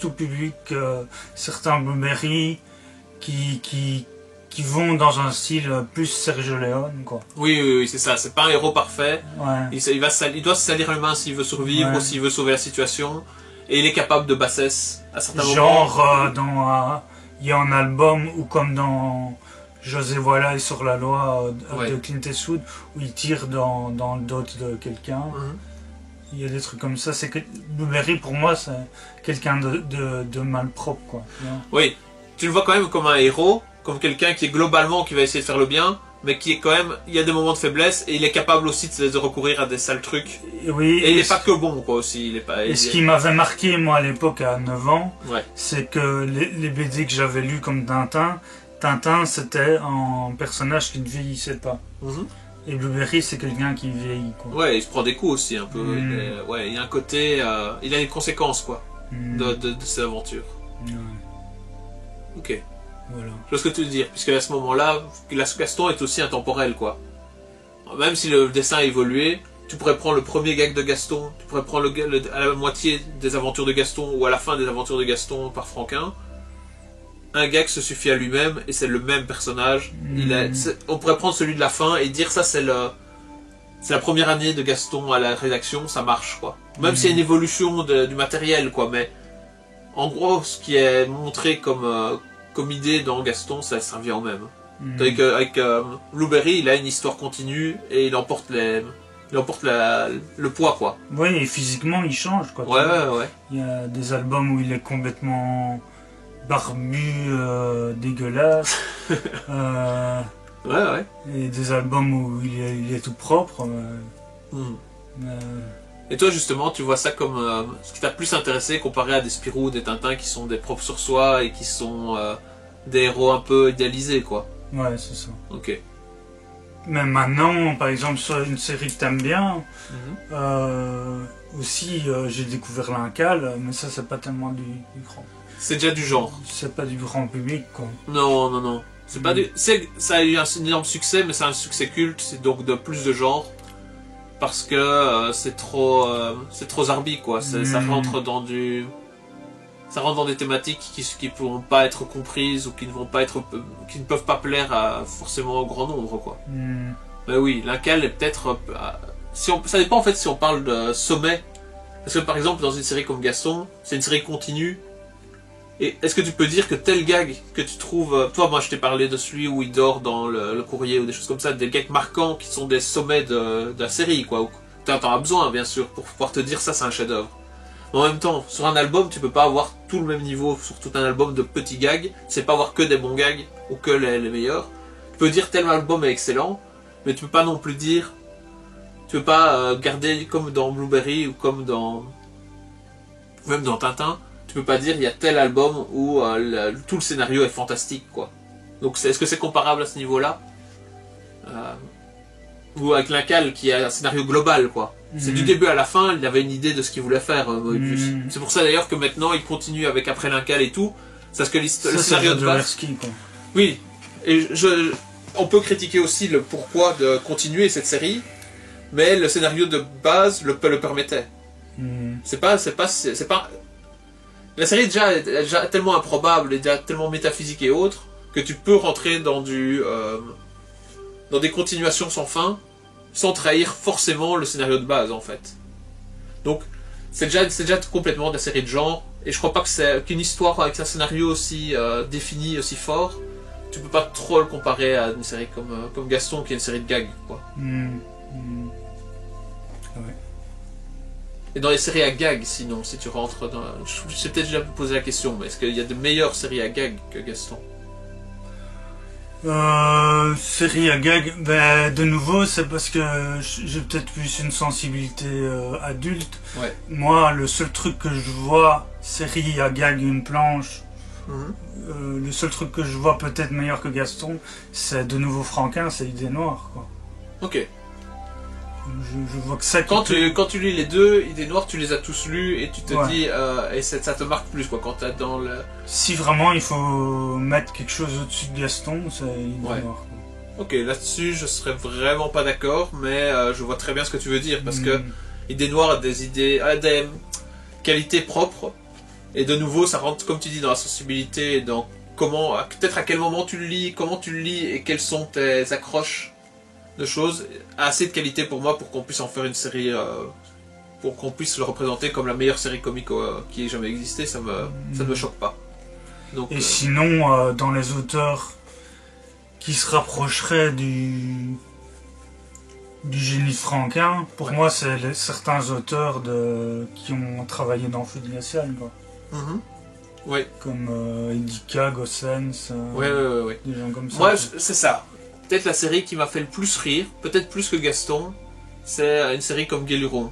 tout public que certains Blueberry qui vont dans un style plus Sergio Leone, quoi. Oui, c'est ça. C'est pas un héros parfait. Ouais. Il doit se salir les mains s'il veut survivre ou s'il veut sauver la situation. Et il est capable de bassesse à certains moments. Genre, il y a un album où comme dans José Voilà et sur la loi de Clint Eastwood, où il tire dans le dos de quelqu'un. Il y a des trucs comme ça. C'est que Blueberry, pour moi, c'est quelqu'un de malpropre, quoi. Oui. Tu le vois quand même comme un héros, comme quelqu'un qui est globalement qui va essayer de faire le bien, mais qui est quand même, il y a des moments de faiblesse et il est capable aussi de recourir à des sales trucs. Oui, et il n'est pas que bon, quoi, aussi. Ce qui m'avait marqué, moi, à l'époque, à 9 ans, c'est que les BD que j'avais lus comme Tintin, c'était un personnage qui ne vieillissait pas. Et Blueberry, c'est quelqu'un qui vieillit, quoi. Ouais, il se prend des coups aussi, un peu. Il y a un côté, il a une conséquence, quoi, de ses aventures. Ok. Voilà. Je vois ce que tu veux dire, puisque à ce moment-là, Gaston est aussi intemporel, quoi. Même si le dessin a évolué, tu pourrais prendre le premier gag de Gaston, tu pourrais prendre à la moitié des aventures de Gaston ou à la fin des aventures de Gaston par Franquin. Un gag se suffit à lui-même et c'est le même personnage. On pourrait prendre celui de la fin et dire ça c'est la première année de Gaston à la rédaction, ça marche, quoi. Même s'il y a une évolution du matériel, quoi, mais en gros, ce qui est montré comme idée dans Gaston, ça revient au même. Avec Blueberry, il a une histoire continue et il emporte le poids, quoi. Oui, et physiquement, il change, quoi. Ouais. Il y a des albums où il est complètement barbu, dégueulasse. Ouais. Et des albums où il est tout propre. Et toi, justement, tu vois ça comme ce qui t'a plus intéressé comparé à des Spirou, des Tintins qui sont des propres sur soi et qui sont des héros un peu idéalisés, quoi. Ouais, c'est ça. Ok. Mais maintenant, par exemple, sur une série que t'aimes bien, aussi j'ai découvert l'Incal, mais ça, c'est pas tellement du grand. C'est déjà du genre. C'est pas du grand public, quoi. Non. C'est pas ça a eu un énorme succès, mais c'est un succès culte, c'est donc de plus de genre. Parce que c'est trop zarbi, quoi. Ça rentre dans du... ça rentre dans des thématiques qui pourront pas être comprises ou qui ne peuvent pas plaire forcément au grand nombre, quoi. Mais oui, l'incal est peut-être... ça dépend en fait si on parle de sommet. Parce que par exemple, dans une série comme Gaston, c'est une série continue. Et est-ce que tu peux dire que tel gag que tu trouves... Toi, moi je t'ai parlé de celui où il dort dans le courrier ou des choses comme ça, des gags marquants qui sont des sommets de la série, quoi. T'en as besoin, bien sûr, pour pouvoir te dire ça c'est un chef-d'œuvre. Mais en même temps, sur un album, tu peux pas avoir tout le même niveau sur tout un album de petits gags. C'est pas avoir que des bons gags ou que les meilleurs. Tu peux dire tel album est excellent, mais tu peux pas non plus dire... Tu peux pas garder comme dans Blueberry ou comme dans... Même dans Tintin, tu peux pas dire il y a tel album où tout le scénario est fantastique, quoi. Donc est-ce que c'est comparable à ce niveau-là ou avec l'incal qui a un scénario global, quoi. C'est du début à la fin, il avait une idée de ce qu'il voulait faire, Moebius. C'est pour ça d'ailleurs que maintenant il continue avec après l'incal et tout. C'est parce que le scénario de base... quoi. Oui, et on peut critiquer aussi le pourquoi de continuer cette série, mais le scénario de base le permettait. C'est pas... La série est déjà tellement improbable, et déjà tellement métaphysique et autres, que tu peux rentrer dans dans des continuations sans fin, sans trahir forcément le scénario de base, en fait. Donc, c'est déjà complètement de la série de genre, et je crois pas qu'une histoire avec un scénario aussi défini, aussi fort, tu peux pas trop le comparer à une série comme Gaston, qui est une série de gags, quoi. Ouais. Et dans les séries à gags, sinon, si tu rentres dans... Je sais peut-être déjà vous poser la question, mais est-ce qu'il y a de meilleures séries à gags que Gaston? Série à gag, ben, de nouveau, c'est parce que j'ai peut-être plus une sensibilité adulte. Ouais. Moi, le seul truc que je vois, série à gag, une planche, le seul truc que je vois peut-être meilleur que Gaston, c'est de nouveau Franquin, c'est Idée Noire, quoi. Ok. Je vois que ça... Quand tu lis les deux, Idées Noires, tu les as tous lus et tu te dis... et ça te marque plus, quoi, quand t'es dans le... Si vraiment il faut mettre quelque chose au-dessus de Gaston, c'est Idées Noires, quoi. Ok, là-dessus, je serais vraiment pas d'accord, mais je vois très bien ce que tu veux dire, parce que Idées Noires a des qualités propres, et de nouveau, ça rentre, comme tu dis, dans la sensibilité, dans peut-être à quel moment tu le lis, comment tu le lis, et quelles sont tes accroches de choses, assez de qualité pour moi pour qu'on puisse en faire une série, pour qu'on puisse le représenter comme la meilleure série comique qui ait jamais existé, ça ne me choque pas. Donc, et sinon, dans les auteurs qui se rapprocheraient du génie de Franquin, pour moi c'est certains auteurs qui ont travaillé dans Feu de glacial, quoi. Comme Indica, Gossens, des gens comme ça. Moi, c'est ça. Peut-être la série qui m'a fait le plus rire, peut-être plus que Gaston, c'est une série comme Guéluron.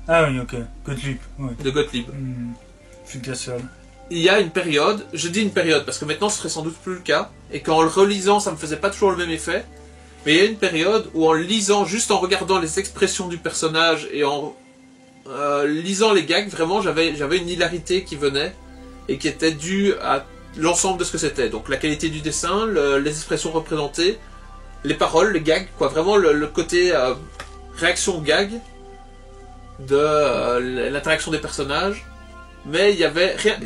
Ah oui, ok. Gottlieb. Ouais. De Gottlieb. Feu de glacial. Il y a une période, je dis une période parce que maintenant ce serait sans doute plus le cas, et qu'en le relisant ça me faisait pas toujours le même effet, mais il y a une période où en lisant, juste en regardant les expressions du personnage et en lisant les gags, vraiment j'avais une hilarité qui venait, et qui était due à l'ensemble de ce que c'était. Donc la qualité du dessin, les expressions représentées, les paroles, les gags, quoi, vraiment le côté réaction gag de l'interaction des personnages. Mais il y avait rien.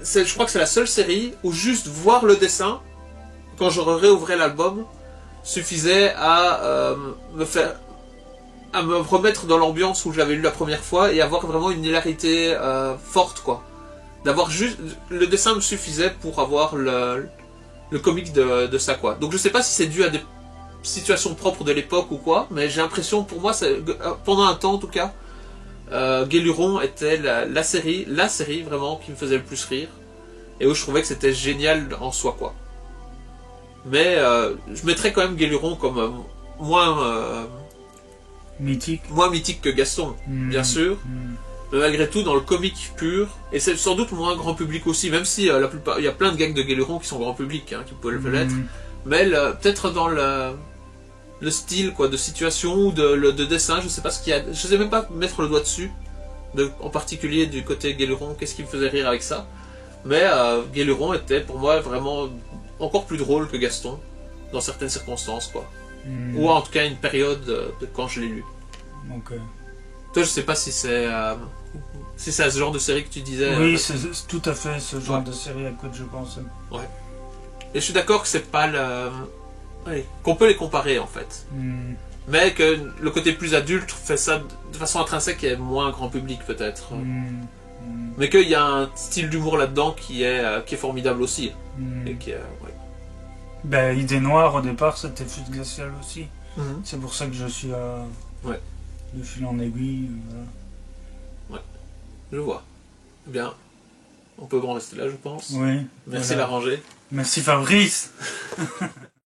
Je crois que c'est la seule série où juste voir le dessin, quand je réouvrais l'album, suffisait à me remettre dans l'ambiance où je l'avais lu la première fois et avoir vraiment une hilarité forte, quoi. D'avoir juste le dessin me suffisait pour avoir le comique de ça, quoi. Donc je sais pas si c'est dû à des situation propre de l'époque ou quoi, mais j'ai l'impression, pour moi, pendant un temps en tout cas, Guéluron était la série vraiment qui me faisait le plus rire, et où je trouvais que c'était génial en soi, quoi. Mais je mettrais quand même Guéluron comme moins mythique que Gaston, bien sûr, mais malgré tout dans le comique pur, et c'est sans doute moins grand public aussi, même si il y a plein de gags de Guéluron qui sont grand public, hein, qui peuvent l'être, mais peut-être dans le style, quoi, de situation ou de dessin, je sais pas ce qu'il y a, je sais même pas mettre le doigt dessus, en particulier du côté Guéluron, qu'est-ce qui me faisait rire avec ça, mais Guéluron était pour moi vraiment encore plus drôle que Gaston, dans certaines circonstances, quoi, ou en tout cas une période de quand je l'ai lu. Okay. Toi je sais pas si c'est Si c'est à ce genre de série que tu disais. Oui, c'est tout à fait ce genre de série à quoi je pense. Ouais. Et je suis d'accord que c'est pas le... Oui, qu'on peut les comparer en fait. Mais que le côté plus adulte fait ça de façon intrinsèque et moins grand public peut-être. Mais qu'il y a un style d'humour là-dedans qui est formidable aussi. Et qui est, ouais. Ben, Idée Noire au départ c'était Flûte Glaciale aussi. C'est pour ça que je suis de fil en aiguille. Voilà. Ouais, je vois. Eh bien, on peut en rester là je pense. Oui. Merci Larranger. Merci Fabrice.